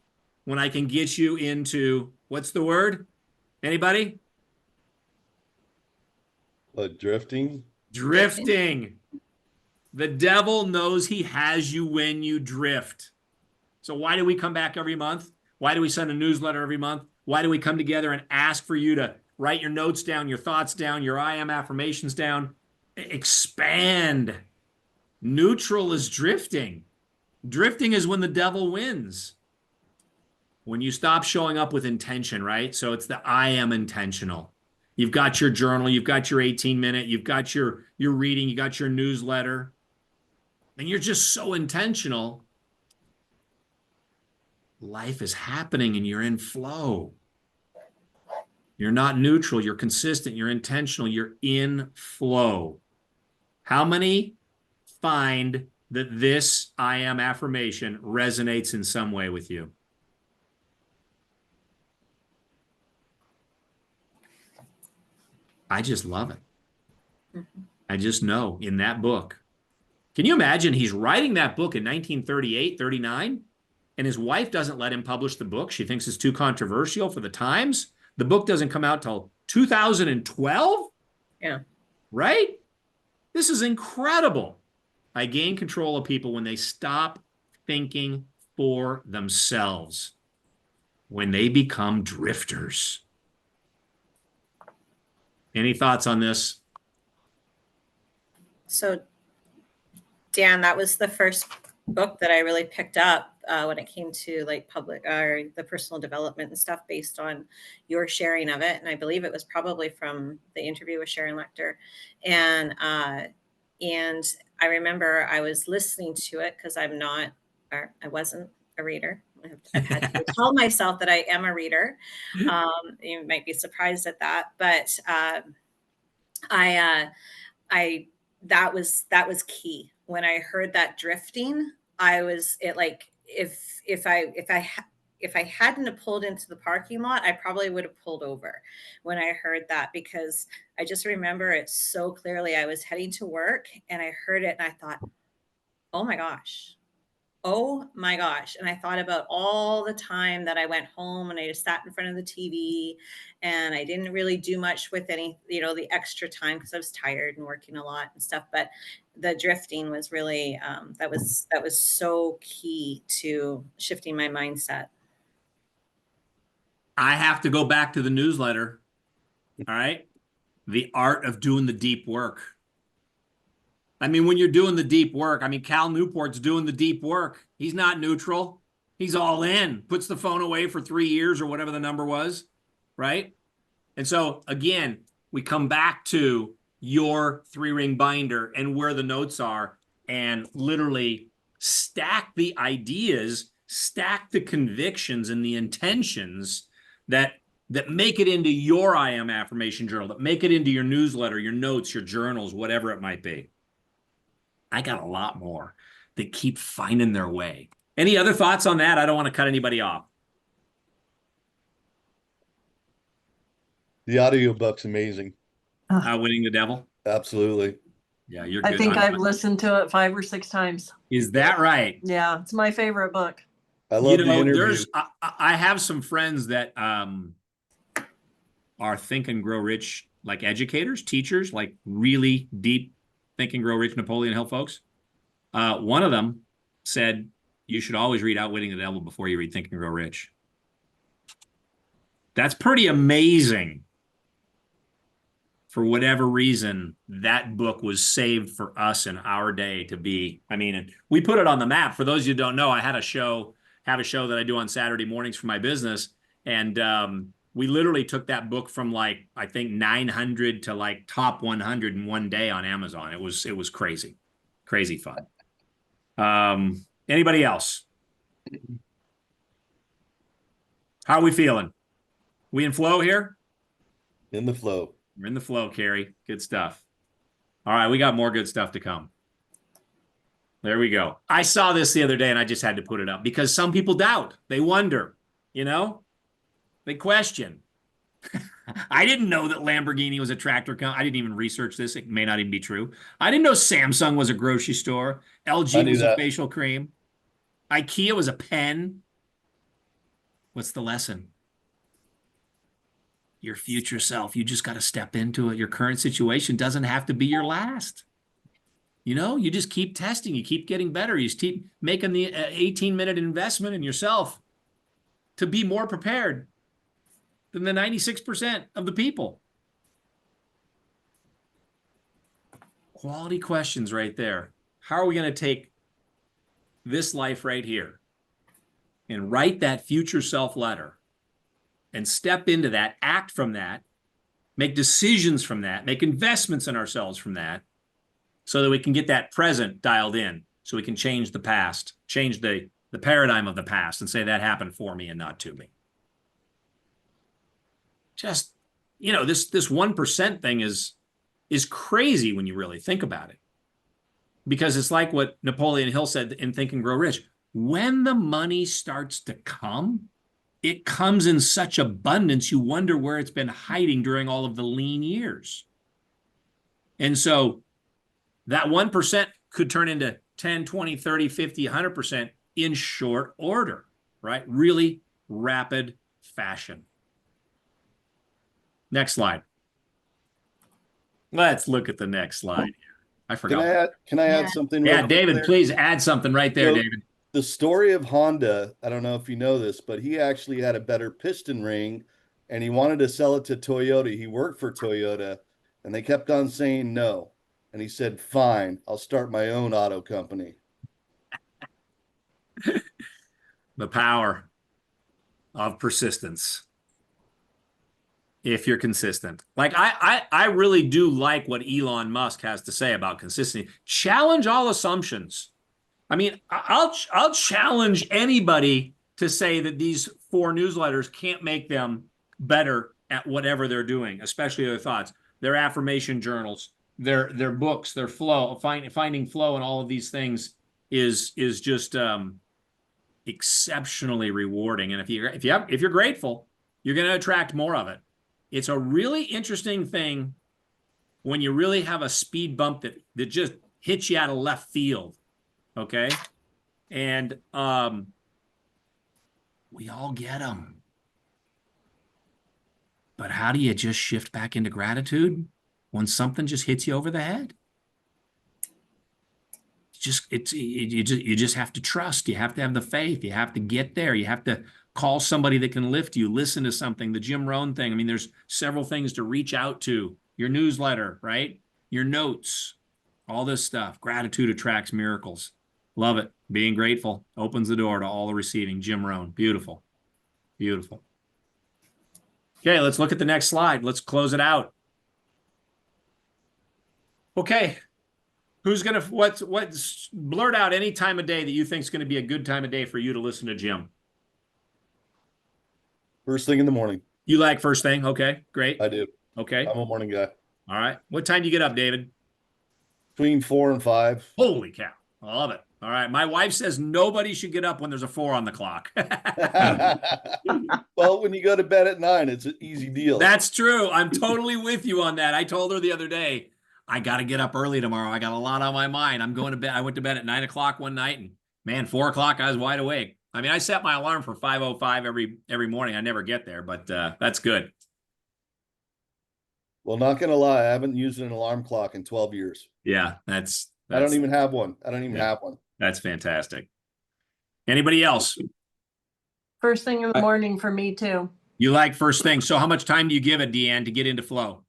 When I can get you into, what's the word? Anybody? Drifting. Drifting. The devil knows he has you when you drift. So why do we come back every month? Why do we send a newsletter every month? Why do we come together and ask for you to write your notes down, your thoughts down, your I am affirmations down? Expand. Neutral is drifting. Drifting is when the devil wins. When you stop showing up with intention, right? So it's the I am intentional. You've got your journal, you've got your 18-minute, you've got your reading, you got your newsletter, and you're just so intentional. Life is happening and you're in flow. You're not neutral, you're consistent, you're intentional, you're in flow. How many find that this I am affirmation resonates in some way with you? I just love it. I just know in that book. Can you imagine he's writing that book in 1938, 39, and his wife doesn't let him publish the book. She thinks it's too controversial for the times. The book doesn't come out till 2012? Yeah. Right? This is incredible. I gain control of people when they stop thinking for themselves, when they become drifters. Any thoughts on this? So, Dan, that was the first book that I really picked up when it came to like public or the personal development and stuff based on your sharing of it. And I believe it was probably from the interview with Sharon Lecter. And I remember I was listening to it because I wasn't a reader. I've had to tell myself that I am a reader. You might be surprised at that, but that was key. When I heard that drifting, if I hadn't have pulled into the parking lot, I probably would have pulled over when I heard that, because I just remember it so clearly. I was heading to work and I heard it and I thought, oh my gosh. Oh my gosh. And I thought about all the time that I went home and I just sat in front of the TV and I didn't really do much with any, the extra time because I was tired and working a lot and stuff. But the drifting was really, that was so key to shifting my mindset. I have to go back to the newsletter. All right. The art of doing the deep work. I mean, when you're doing the deep work, I mean, Cal Newport's doing the deep work. He's not neutral. He's all in, puts the phone away for 3 years or whatever the number was, right? And so, again, we come back to your 3-ring binder and where the notes are and literally stack the ideas, stack the convictions and the intentions that make it into your I Am affirmation journal, that make it into your newsletter, your notes, your journals, whatever it might be. I got a lot more that keep finding their way. Any other thoughts on that? I don't want to cut anybody off. The audiobook's amazing. Outwitting the Devil? Absolutely. Yeah, you're good. I think I've listened to it 5 or 6 times. Is that right? Yeah, it's my favorite book. I love the interview. I have some friends that are Think and Grow Rich, like educators, teachers, like really deep Think and Grow Rich Napoleon Hill folks. One of them said, you should always read Outwitting the Devil before you read Think and Grow Rich. That's pretty amazing. For whatever reason, that book was saved for us in our day to be, I mean, we put it on the map. For those of you who don't know, I have a show that I do on Saturday mornings for my business. And we literally took that book from like, I think 900 to like top 100 in one day on Amazon. It was crazy, crazy fun. Anybody else? How are we feeling? We in flow here? In the flow. We're in the flow, Carrie. Good stuff. All right, we got more good stuff to come. There we go. I saw this the other day and I just had to put it up because some people doubt. They wonder, they question. I didn't know that Lamborghini was a tractor company. I didn't even research this. It may not even be true. I didn't know Samsung was a grocery store. LG was a facial cream. IKEA was a pen. What's the lesson? Your future self. You just got to step into it. Your current situation doesn't have to be your last. You just keep testing. You keep getting better. You just keep making the 18-minute investment in yourself to be more prepared than the 96% of the people. Quality questions right there. How are we going to take this life right here and write that future self letter and step into that, act from that, make decisions from that, make investments in ourselves from that, so that we can get that present dialed in, so we can change the past, change the paradigm of the past and say that happened for me and not to me. Just, this 1% thing is crazy when you really think about it. Because it's like what Napoleon Hill said in Think and Grow Rich. When the money starts to come, it comes in such abundance, you wonder where it's been hiding during all of the lean years. And so that 1% could turn into 10, 20, 30, 50, 100% in short order, right? Really rapid fashion. Next slide. Let's look at the next slide. I forgot. Can I add something? Yeah, David, please add something right there, David. The story of Honda, I don't know if you know this, but he actually had a better piston ring and he wanted to sell it to Toyota. He worked for Toyota and they kept on saying no. And he said, fine, I'll start my own auto company. The power of persistence. If you're consistent. Like I really do like what Elon Musk has to say about consistency. Challenge all assumptions. I mean, I'll challenge anybody to say that these 4 newsletters can't make them better at whatever they're doing, especially their thoughts, their affirmation journals, their books, their flow, finding flow, and all of these things is just exceptionally rewarding. And if you're grateful, you're going to attract more of it. It's a really interesting thing when you really have a speed bump that just hits you out of left field. Okay. And we all get them. But how do you just shift back into gratitude when something just hits you over the head? You just have to trust. You have to have the faith. You have to get there. You have to call somebody that can lift you, listen to something, the Jim Rohn thing. I mean, there's several things to reach out to. Your newsletter, right? Your notes, all this stuff. Gratitude attracts miracles. Love it. Being grateful opens the door to all the receiving. Jim Rohn. Beautiful. Beautiful. Okay, let's look at the next slide. Let's close it out. Okay. What's blurt out any time of day that you think is going to be a good time of day for you to listen to Jim? First thing in the morning. You like first thing? Okay, great. I do. Okay. I'm a morning guy. All right. What time do you get up, David? Between 4 and 5. Holy cow. I love it. All right. My wife says nobody should get up when there's a 4 on the clock. Well, when you go to bed at 9, it's an easy deal. That's true. I'm totally with you on that. I told her the other day, I got to get up early tomorrow. I got a lot on my mind. I'm going to bed. I went to bed at 9 o'clock one night, and man, 4 o'clock, I was wide awake. I mean, I set my alarm for 5:05 every morning. I never get there, but that's good. Well, not going to lie, I haven't used an alarm clock in 12 years. Yeah, I don't even have one. Have one. That's fantastic. Anybody else? First thing in the morning for me too. You like first thing. So how much time do you give it, Deanne, to get into flow?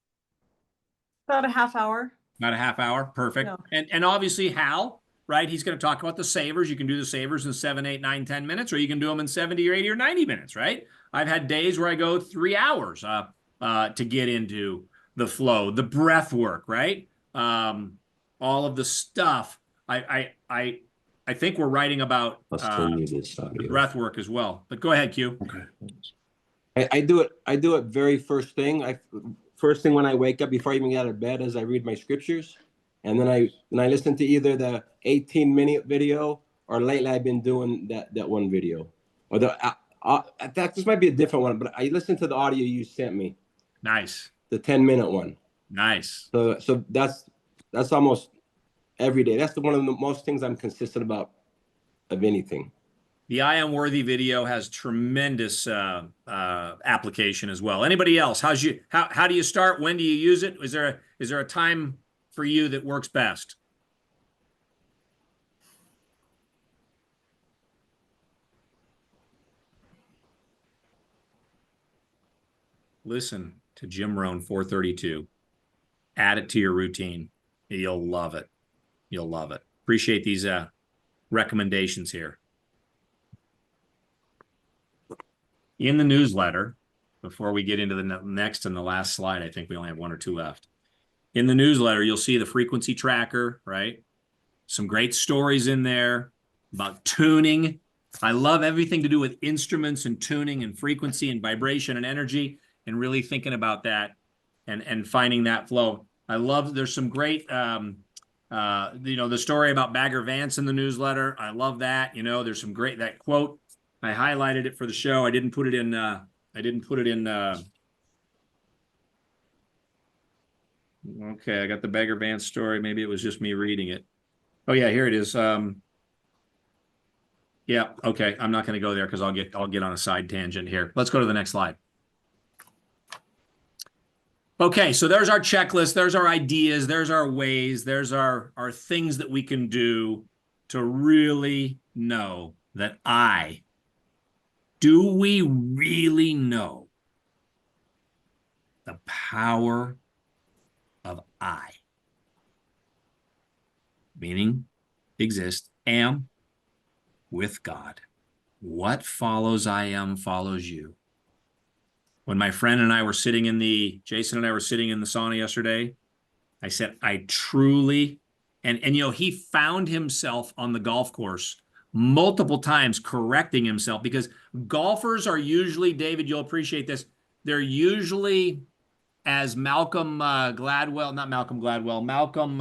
About a half hour. About a half hour. Perfect. Yeah. And obviously Hal, right? He's going to talk about the savers. You can do the savers in 7, 8, 9, 10 minutes, or you can do them in 70 or 80 or 90 minutes, right? I've had days where I go 3 hours to get into the flow, the breath work, right? All of the stuff. I think we're writing about the breath work as well. But go ahead, Q. Okay. I do it very first thing. First thing when I wake up before I even get out of bed is I read my scriptures, and then I listen to either the 18-minute video, or lately I've been doing that one video, or this might be a different one, but I listened to the audio you sent me. Nice. The 10-minute one. Nice. So that's almost every day. That's one of the most things I'm consistent about of anything. The I Am Worthy video has tremendous application as well. Anybody else? How do you start? When do you use it? Is there a time for you that works best? Listen to Jim Rohn 432. Add it to your routine. You'll love it. You'll love it. Appreciate these recommendations here. In the newsletter, before we get into the next and the last slide, I think we only have 1 or 2 left. In the newsletter, you'll see the frequency tracker, right? Some great stories in there about tuning. I love everything to do with instruments and tuning and frequency and vibration and energy, and really thinking about that and finding that flow. I love, there's some great, the story about Bagger Vance in the newsletter. I love that. There's some great, that quote, I highlighted it for the show. I didn't put it in, okay, I got the Bagger Vance story. Maybe it was just me reading it. Oh yeah, here it is. Yeah, okay. I'm not going to go there because I'll get on a side tangent here. Let's go to the next slide. Okay, so there's our checklist, there's our ideas, there's our ways, there's our things that we can do to really know that do we really know the power of I? Meaning, exist, am with God. What follows I am follows you. When my friend and I were sitting in the, Jason and I were sitting in the sauna yesterday, I said, I truly, and you know, he found himself on the golf course multiple times correcting himself, because golfers are usually, David, you'll appreciate this, they're usually, as Malcolm Gladwell, not Malcolm Gladwell, Malcolm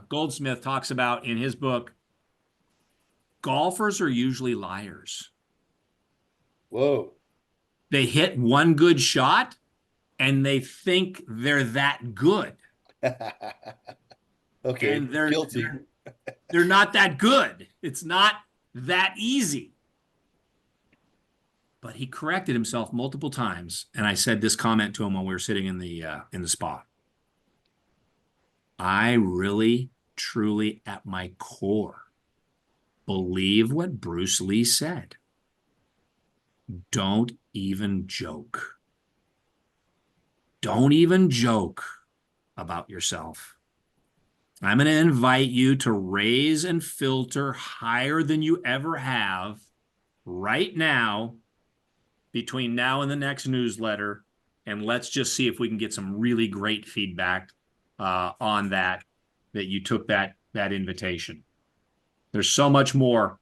Goldsmith talks about in his book, golfers are usually liars. Whoa. They hit one good shot and they think they're that good. Okay, And they're guilty. they're not that good. It's not that easy. But he corrected himself multiple times, and I said this comment to him when we were sitting in the spa. I really, truly, at my core, believe what Bruce Lee said. Don't even joke. Don't even joke about yourself. I'm going to invite you to raise and filter higher than you ever have right now, between now and the next newsletter. And let's just see if we can get some really great feedback on that you took that invitation. There's so much more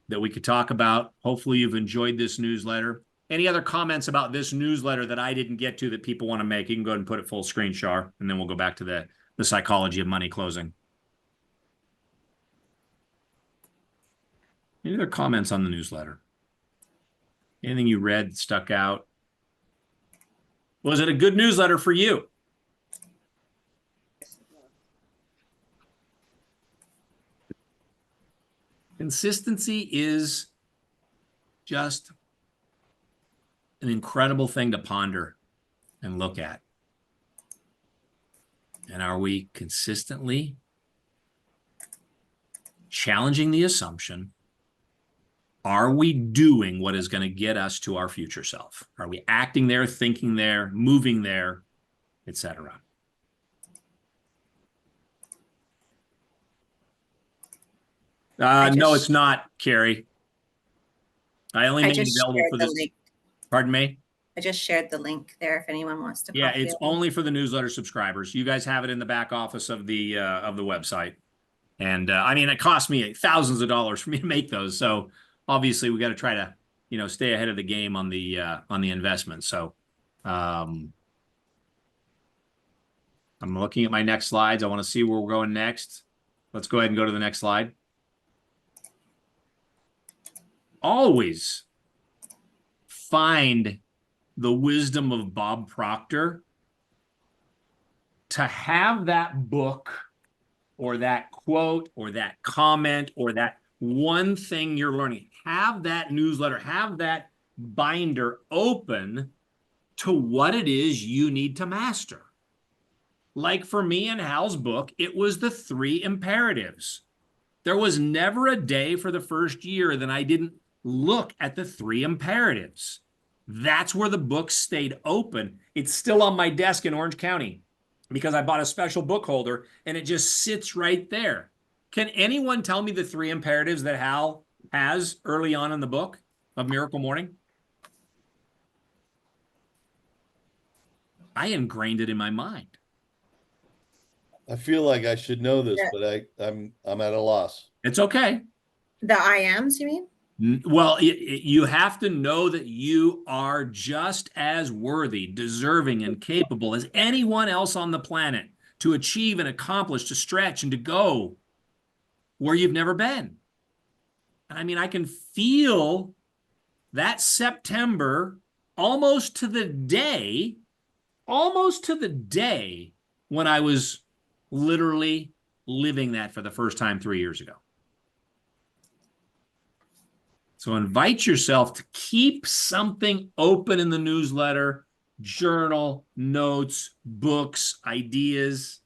that we could talk about. Hopefully you've enjoyed this newsletter. Any other comments about this newsletter that I didn't get to that people want to make? You can go ahead and put it full screen, Shar, and then we'll go back to the psychology of money closing. Any other comments on the newsletter? Anything you read that stuck out? Was it a good newsletter for you? Consistency is just an incredible thing to ponder and look at. And are we consistently challenging the assumption? Are we doing what is going to get us to our future self? Are we acting there, thinking there, moving there, etc.? No, it's not, Carrie. I only made it available for this. Link. Pardon me? I just shared the link there if anyone wants to. Yeah, it's only for the newsletter subscribers. You guys have it in the back office of the website. And I mean, it cost me thousands of dollars for me to make those. So obviously we got to try to, you know, stay ahead of the game on the investment. So I'm looking at my next slides. I want to see where we're going next. Let's go ahead and go to the next slide. Always find the wisdom of Bob Proctor. To have that book or that quote or that comment or that one thing you're learning, have that newsletter, have that binder open to what it is you need to master. Like for me and Hal's book, it was the 3 imperatives. There was never a day for the first year that I didn't look at the 3 imperatives. That's where the book stayed open. It's still on my desk in Orange County because I bought a special book holder and it just sits right there. Can anyone tell me the 3 imperatives that Hal has early on in the book of Miracle Morning? I ingrained it in my mind. I feel like I should know this, but I'm at a loss. It's okay. The I ams, you mean? Well, you have to know that you are just as worthy, deserving, and capable as anyone else on the planet to achieve and accomplish, to stretch, and to go where you've never been. I mean, I can feel that September almost to the day when I was literally living that for the first time 3 years ago. So invite yourself to keep something open in the newsletter, journal, notes, books, ideas.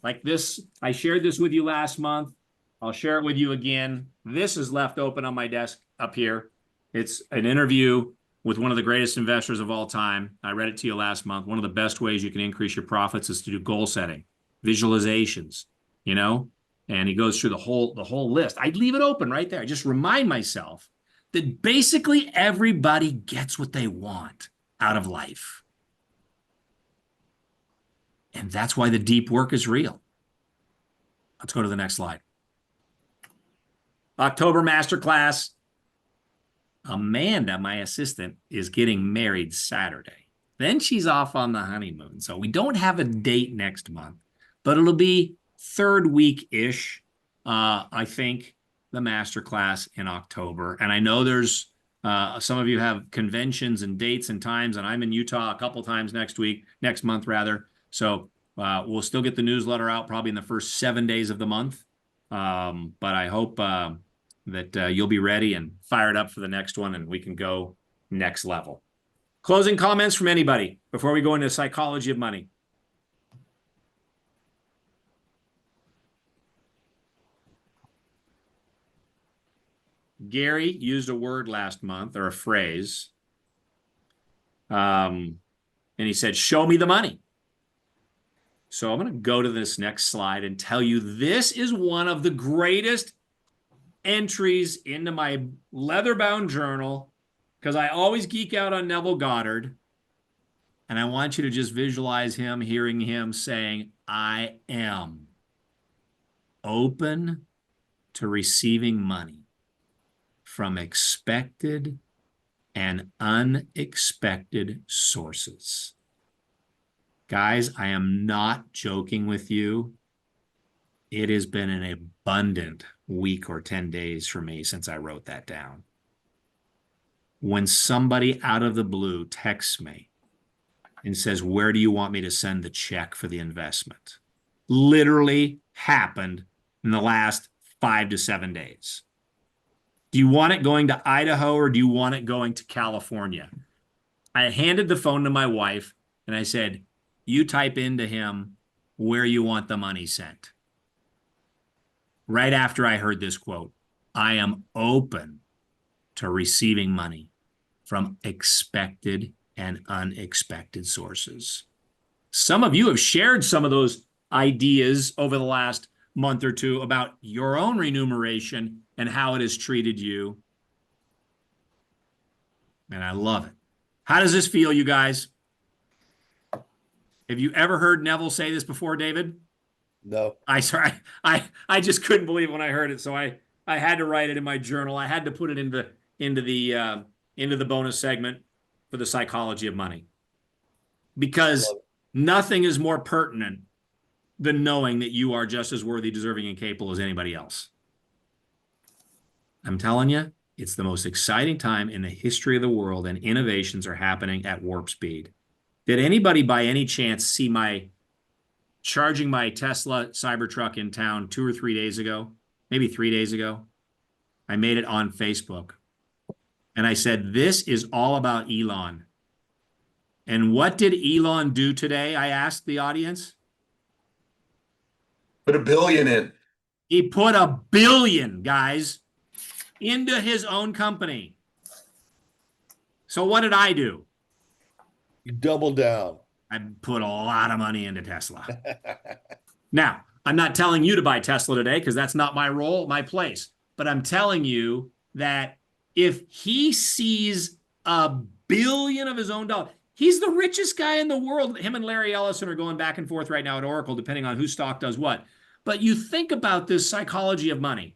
Like this, I shared this with you last month. I'll share it with you again. This is left open on my desk up here. It's an interview with one of the greatest investors of all time. I read it to you last month. One of the best ways you can increase your profits is to do goal setting, visualizations, you know? And he goes through the whole list. I'd leave it open right there. I just remind myself that basically everybody gets what they want out of life. And that's why the deep work is real. Let's go to the next slide. October Masterclass. Amanda, my assistant, is getting married Saturday. Then she's off on the honeymoon. So we don't have a date next month, but it'll be third week-ish, I think, the masterclass in October. And I know there's some of you have conventions and dates and times, and I'm in Utah a couple times next month rather. So we'll still get the newsletter out probably in the first 7 days of the month. But I hope that you'll be ready and fired up for the next one, and we can go next level. Closing comments from anybody before we go into psychology of money. Gary used a word last month, or a phrase, and he said, show me the money. So I'm going to go to this next slide and tell you this is one of the greatest entries into my leather-bound journal, because I always geek out on Neville Goddard, and I want you to just visualize him, hearing him saying, I am open to receiving money from expected and unexpected sources. Guys, I am not joking with you. It has been an abundant week or 10 days for me since I wrote that down. When somebody out of the blue texts me and says, where do you want me to send the check for the investment? Literally happened in the last 5 to 7 days. Do you want it going to Idaho or do you want it going to California? I handed the phone to my wife and I said, you type into him where you want the money sent. Right after I heard this quote, I am open to receiving money from expected and unexpected sources. Some of you have shared some of those ideas over the last month or two about your own remuneration and how it has treated you. And I love it. How does this feel, you guys? Have you ever heard Neville say this before, David? No. I just couldn't believe when I heard it. So I had to write it in my journal. I had to put it into the bonus segment for the psychology of money, because nothing is more pertinent than knowing that you are just as worthy, deserving, and capable as anybody else. I'm telling you, it's the most exciting time in the history of the world, and innovations are happening at warp speed. Did anybody by any chance see my charging my Tesla Cybertruck in town 2 or 3 days ago? Maybe 3 days ago. I made it on Facebook. And I said, this is all about Elon. And what did Elon do today? I asked the audience. Put $1 billion in. He put $1 billion, guys, into his own company. So what did I do? You double down. I put a lot of money into Tesla. Now, I'm not telling you to buy Tesla today because that's not my role, my place. But I'm telling you that if he sees $1 billion of his own dollars, he's the richest guy in the world. Him and Larry Ellison are going back and forth right now at Oracle, depending on whose stock does what. But you think about this psychology of money.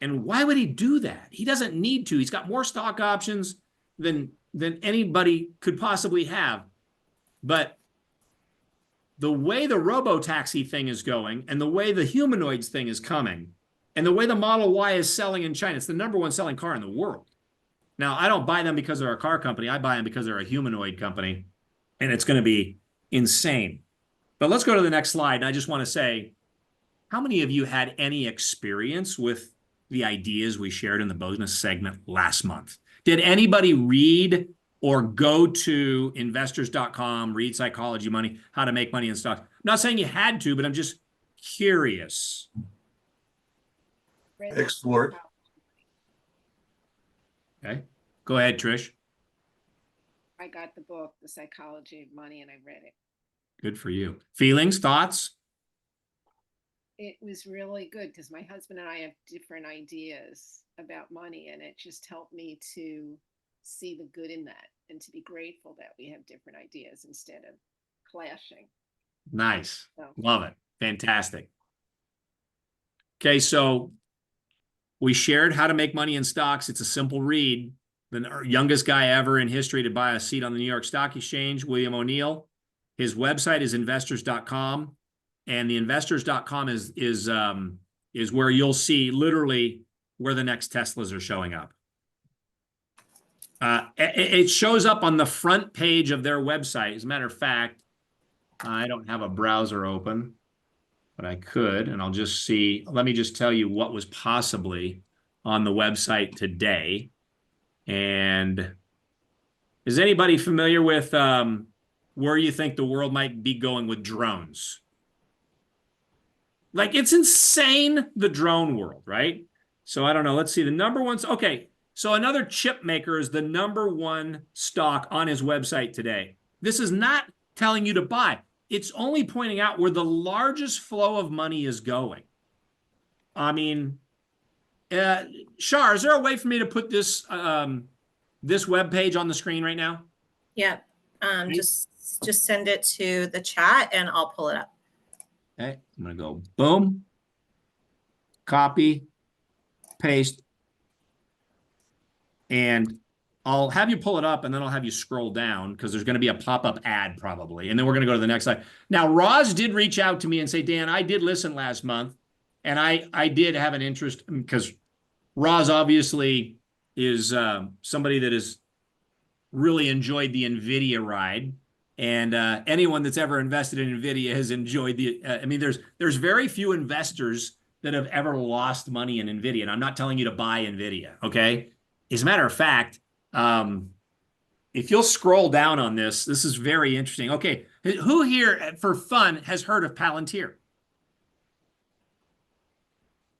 And why would he do that? He doesn't need to. He's got more stock options than anybody could possibly have. But the way the robo-taxi thing is going, and the way the humanoids thing is coming, and the way the Model Y is selling in China, it's the #1 selling car in the world. Now, I don't buy them because they're a car company. I buy them because they're a humanoid company, and it's going to be insane. But let's go to the next slide. And I just want to say, how many of you had any experience with the ideas we shared in the bonus segment last month? Did anybody read or go to investors.com, read Psychology of Money, how to make money in stocks? I'm not saying you had to, but I'm just curious. Explore. Okay. Go ahead, Trish. I got the book, The Psychology of Money, and I read it. Good for you. Feelings, thoughts? it was really good because my husband and I have different ideas about money, and it just helped me to see the good in that and to be grateful that we have different ideas instead of clashing. Nice. So, Love it. Fantastic. Okay, so we shared how to make money in stocks. It's a simple read. The youngest guy ever in history to buy a seat on the New York Stock Exchange, William O'Neill. His website is investors.com, and the investors.com is where you'll see literally where the next Teslas are showing up. It shows up on the front page of their website. As a matter of fact, I don't have a browser open, but I could, and I'll just see. Let me just tell you what was possibly on the website today. And is anybody familiar with where you think the world might be going with drones? Like, it's insane, the drone world, right? So I don't know. Let's see. The number one. Okay. So another chip maker is the number one stock on his website today. This is not telling you to buy. It's only pointing out where the largest flow of money is going. I mean, Shar, is there a way for me to put this this web page on the screen right now? Yeah. Just send it to the chat and I'll pull it up. Okay, I'm gonna go boom, copy, paste, and I'll have you pull it up and then I'll have you scroll down because there's going to be a pop-up ad probably. And then we're going to go to the next slide. Now, Roz did reach out to me and say, Dan, I did listen last month and I did have an interest because Roz obviously is somebody that has really enjoyed the NVIDIA ride. And anyone that's ever invested in NVIDIA has enjoyed the, I mean, there's very few investors that have ever lost money in NVIDIA. And I'm not telling you to buy NVIDIA, okay? As a matter of fact, if you'll scroll down on this, this is very interesting. Okay, who here for fun has heard of Palantir?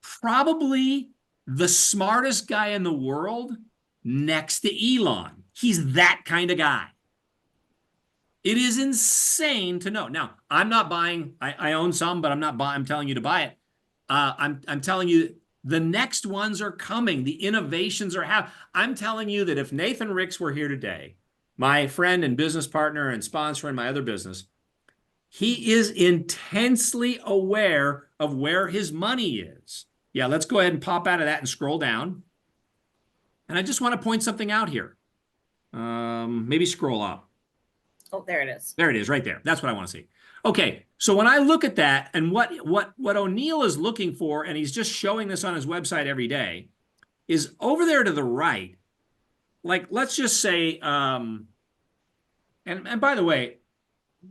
Probably the smartest guy in the world next to Elon. He's that kind of guy. It is insane to know. Now, I'm not buying, I own some, but I'm not buying, I'm telling you to buy it. I'm telling you, the next ones are coming. The innovations are happening. I'm telling you that if Nathan Ricks were here today, my friend and business partner and sponsor in my other business, he is intensely aware of where his money is. Yeah, let's go ahead and pop out of that and scroll down. And I just want to point something out here. Maybe scroll up. Oh, there it is. There it is, right there. That's what I want to see. Okay, so when I look at that and what O'Neill is looking for, and he's just showing this on his website every day, is over there to the right. Like, let's just say, and by the way,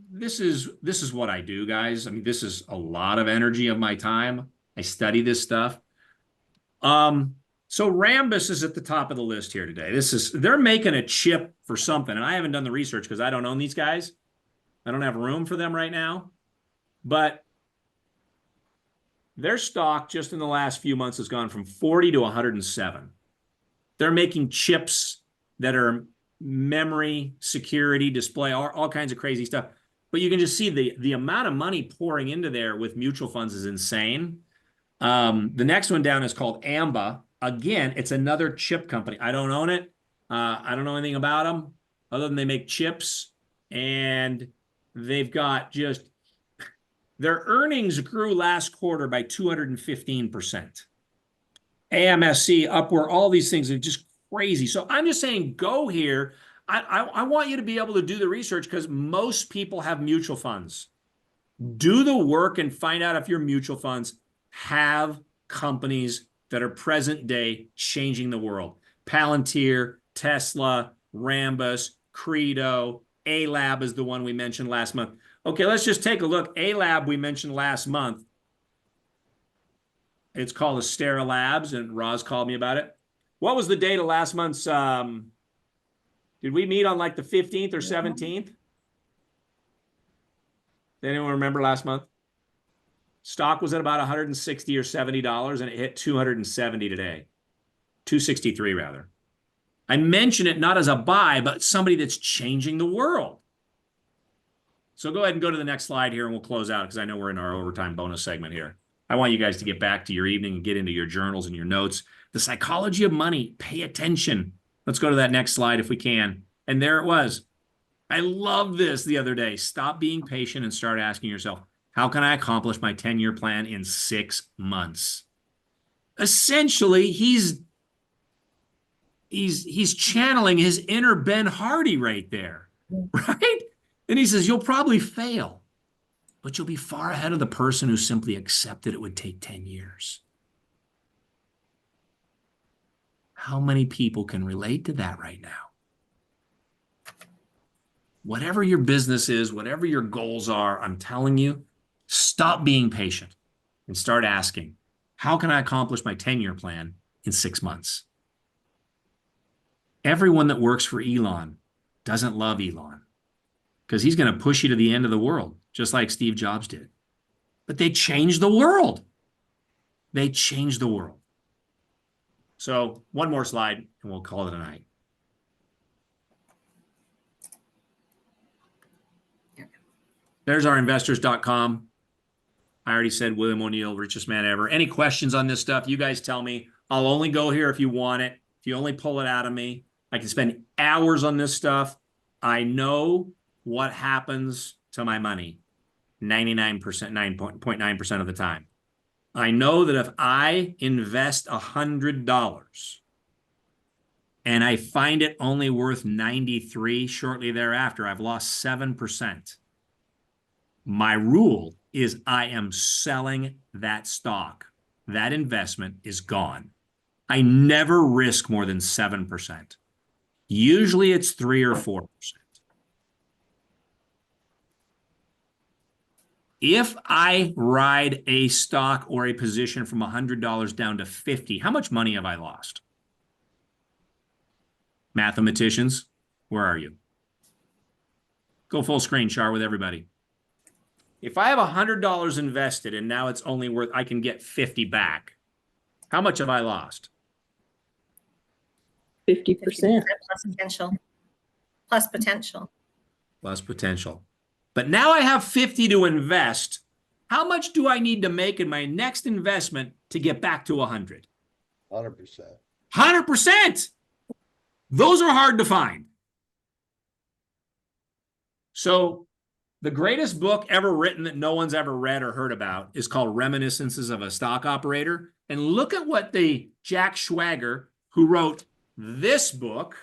this is what I do, guys. I mean, this is a lot of energy of my time. I study this stuff. So Rambus is at the top of the list here today. They're making a chip for something, and I haven't done the research because I don't own these guys. I don't have room for them right now, but their stock just in the last few months has gone from 40 to 107. They're making chips that are memory, security, display, all kinds of crazy stuff. But you can just see the amount of money pouring into there with mutual funds is insane. The next one down is called Amba. Again, it's another chip company. I don't own it. I don't know anything about them other than they make chips, and they've got just their earnings grew last quarter by 215%. AMSC, Upward, all these things are just crazy. So I'm just saying, go here. I want you to be able to do the research because most people have mutual funds. Do the work and find out if your mutual funds have companies that are present day changing the world. Palantir, Tesla, Rambus, Credo, A-Lab is the one we mentioned last month. Okay, let's just take a look. A-Lab we mentioned last month. It's called Astera Labs, and Roz called me about it. What was the date of last month's? Did we meet on like the 15th or 17th? Does anyone remember last month? Stock was at about $160 or $70, and it hit 270 today. 263 rather. I mention it not as a buy, but somebody that's changing the world. So go ahead and go to the next slide here, and we'll close out because I know we're in our overtime bonus segment here. I want you guys to get back to your evening and get into your journals and your notes. The psychology of money. Pay attention. Let's go to that next slide if we can. And there it was. I love this the other day. Stop being patient and start asking yourself, how can I accomplish my 10-year plan in 6 months? Essentially, he's channeling his inner Ben Hardy right there, right? And he says, you'll probably fail, but you'll be far ahead of the person who simply accepted it would take 10 years. How many people can relate to that right now? Whatever your business is, whatever your goals are, I'm telling you, stop being patient and start asking, how can I accomplish my 10-year plan in 6 months? Everyone that works for Elon doesn't love Elon because he's going to push you to the end of the world, just like Steve Jobs did. But they changed the world. They changed the world. So one more slide and we'll call it a night. There's our investors.com. I already said William O'Neill, richest man ever. Any questions on this stuff? You guys tell me. I'll only go here if you want it. If you only pull it out of me. I can spend hours on this stuff. I know what happens to my money 99%, 9.9% of the time. I know that if I invest $100 and I find it only worth 93 shortly thereafter, I've lost 7%. My rule is I am selling that stock. That investment is gone. I never risk more than 7%. Usually it's 3 or 4%. If I ride a stock or a position from $100 down to 50, how much money have I lost? Mathematicians, where are you? Go full screen, Char, with everybody. If I have $100 invested and now it's only worth, I can get 50 back. How much have I lost? 50%. Plus potential. Plus potential. Plus potential. But now I have 50 to invest. How much do I need to make in my next investment to get back to 100? 100%. 100%. Those are hard to find. So the greatest book ever written that no one's ever read or heard about is called Reminiscences of a Stock Operator. And look at what the Jack Schwager, who wrote this book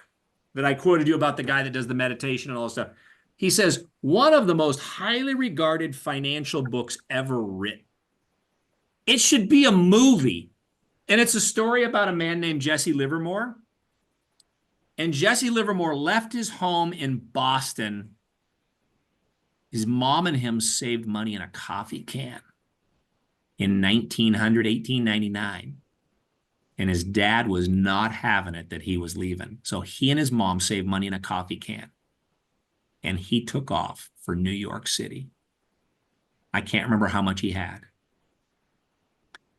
that I quoted you about, the guy that does the meditation and all this stuff. He says, one of the most highly regarded financial books ever written. It should be a movie. And it's a story about a man named Jesse Livermore. And Jesse Livermore left his home in Boston. His mom and him saved money in a coffee can in 1899. And his dad was not having it that he was leaving. So he and his mom saved money in a coffee can. And he took off for New York City. I can't remember how much he had.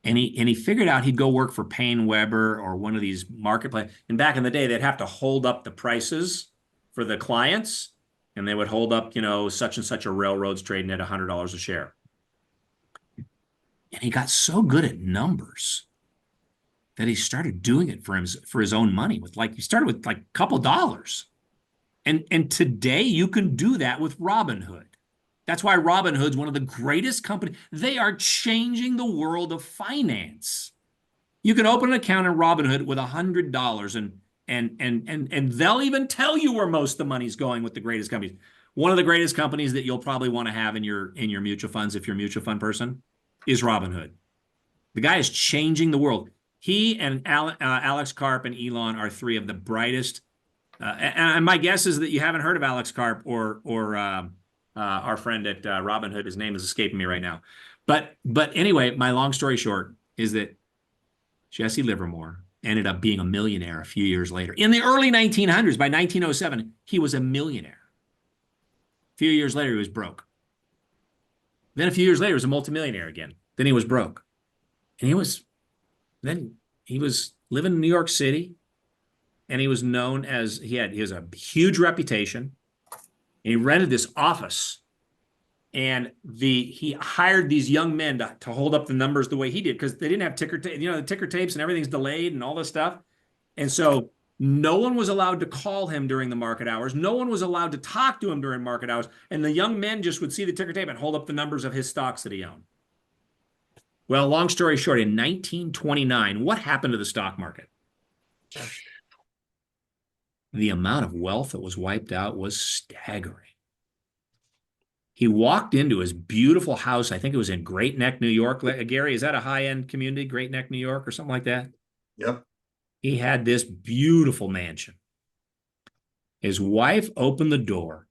And he figured out he'd go work for Payne Weber or one of these marketplace. And back in the day, they'd have to hold up the prices for the clients. And they would hold up, such and such a railroad's trading at $100 a share. And he got so good at numbers that he started doing it for his own money. He started with a couple dollars. And today you can do that with Robinhood. That's why Robinhood's one of the greatest companies. They are changing the world of finance. You can open an account in Robinhood with $100 and they'll even tell you where most of the money's going with the greatest companies. One of the greatest companies that you'll probably want to have in your mutual funds, if you're a mutual fund person, is Robinhood. The guy is changing the world. He and Alex Karp and Elon are three of the brightest. And my guess is that you haven't heard of Alex Karp or our friend at Robinhood. His name is escaping me right now. But anyway, my long story short is that Jesse Livermore ended up being a millionaire a few years later. In the early 1900s, by 1907, he was a millionaire. A few years later, he was broke. Then a few years later, he was a multimillionaire again. Then he was broke. And he was living in New York City. And he was known as, he has a huge reputation. And he rented this office And he hired these young men to hold up the numbers the way he did, because they didn't have ticker tape, the ticker tapes and everything's delayed and all this stuff. And so no one was allowed to call him during the market hours. No one was allowed to talk to him during market hours. And the young men just would see the ticker tape and hold up the numbers of his stocks that he owned. Well, long story short, in 1929, what happened to the stock market? The amount of wealth that was wiped out was staggering. He walked into his beautiful house. I think it was in Great Neck, New York. Gary, is that a high-end community, Great Neck, New York, or something like that? Yep. He had this beautiful mansion. His wife opened the door.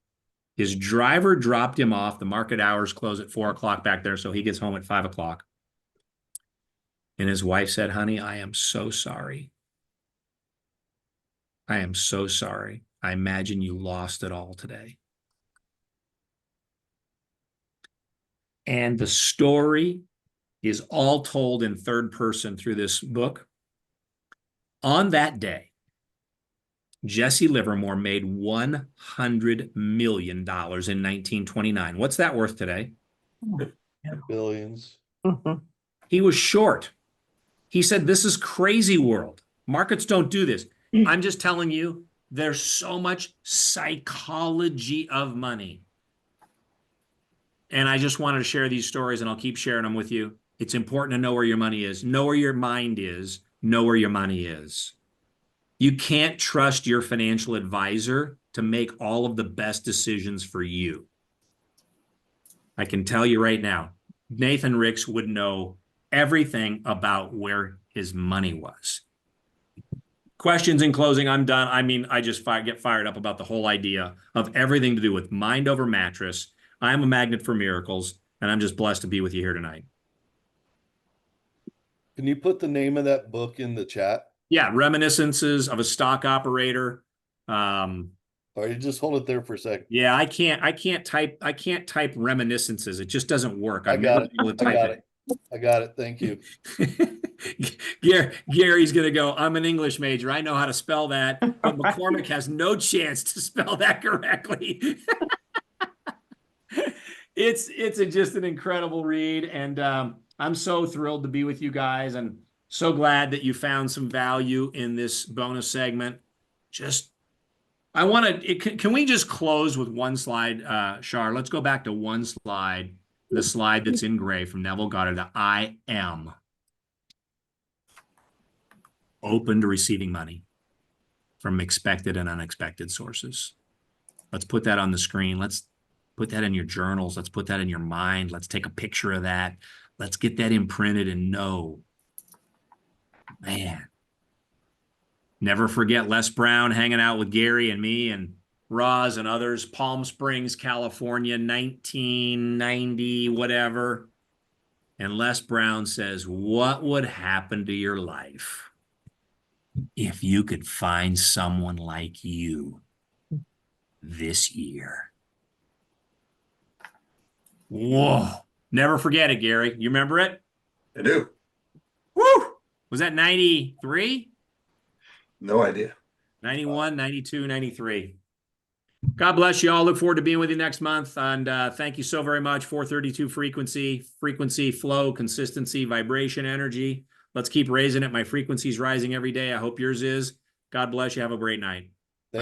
His driver dropped him off. The market hours close at 4 o'clock back there, so he gets home at 5 o'clock. And his wife said, honey, I am so sorry. I am so sorry. I imagine you lost it all today. And the story is all told in third person through this book. On that day, Jesse Livermore made $100 million in 1929. What's that worth today? Billions. He was short. He said, this is crazy world. Markets don't do this. I'm just telling you, there's so much psychology of money. And I just wanted to share these stories, and I'll keep sharing them with you. It's important to know where your money is. Know where your mind is. Know where your money is. You can't trust your financial advisor to make all of the best decisions for you. I can tell you right now, Nathan Ricks would know everything about where his money was. Questions in closing, I'm done. I mean, I just get fired up about the whole idea of everything to do with mind over mattress. I'm a magnet for miracles, and I'm just blessed to be with you here tonight. Can you put the name of that book in the chat? Yeah, Reminiscences of a Stock Operator. Or you just hold it there for a second. Yeah, I can't type reminiscences. It just doesn't work. I got it. I got it. Thank you. Gary's going to go, I'm an English major. I know how to spell that. But McCormick has no chance to spell that correctly. It's just an incredible read. And I'm so thrilled to be with you guys, and so glad that you found some value in this bonus segment. I want to, can we just close with one slide, Char? Let's go back to one slide, the slide that's in gray from Neville Goddard, the I am open to receiving money from expected and unexpected sources. Let's put that on the screen. Let's put that in your journals. Let's put that in your mind. Let's take a picture of that. Let's get that imprinted and know, man. Never forget Les Brown hanging out with Gary and me and Roz and others, Palm Springs, California, 1990, whatever. And Les Brown says, what would happen to your life if you could find someone like you this year? Whoa. Never forget it, Gary. You remember it? I do. Woo! Was that 93? No idea. 91, 92, 93. God bless you all. Look forward to being with you next month. And thank you so very much. 432 frequency, flow, consistency, vibration, energy. Let's keep raising it. My frequency's rising every day. I hope yours is. God bless you. Have a great night.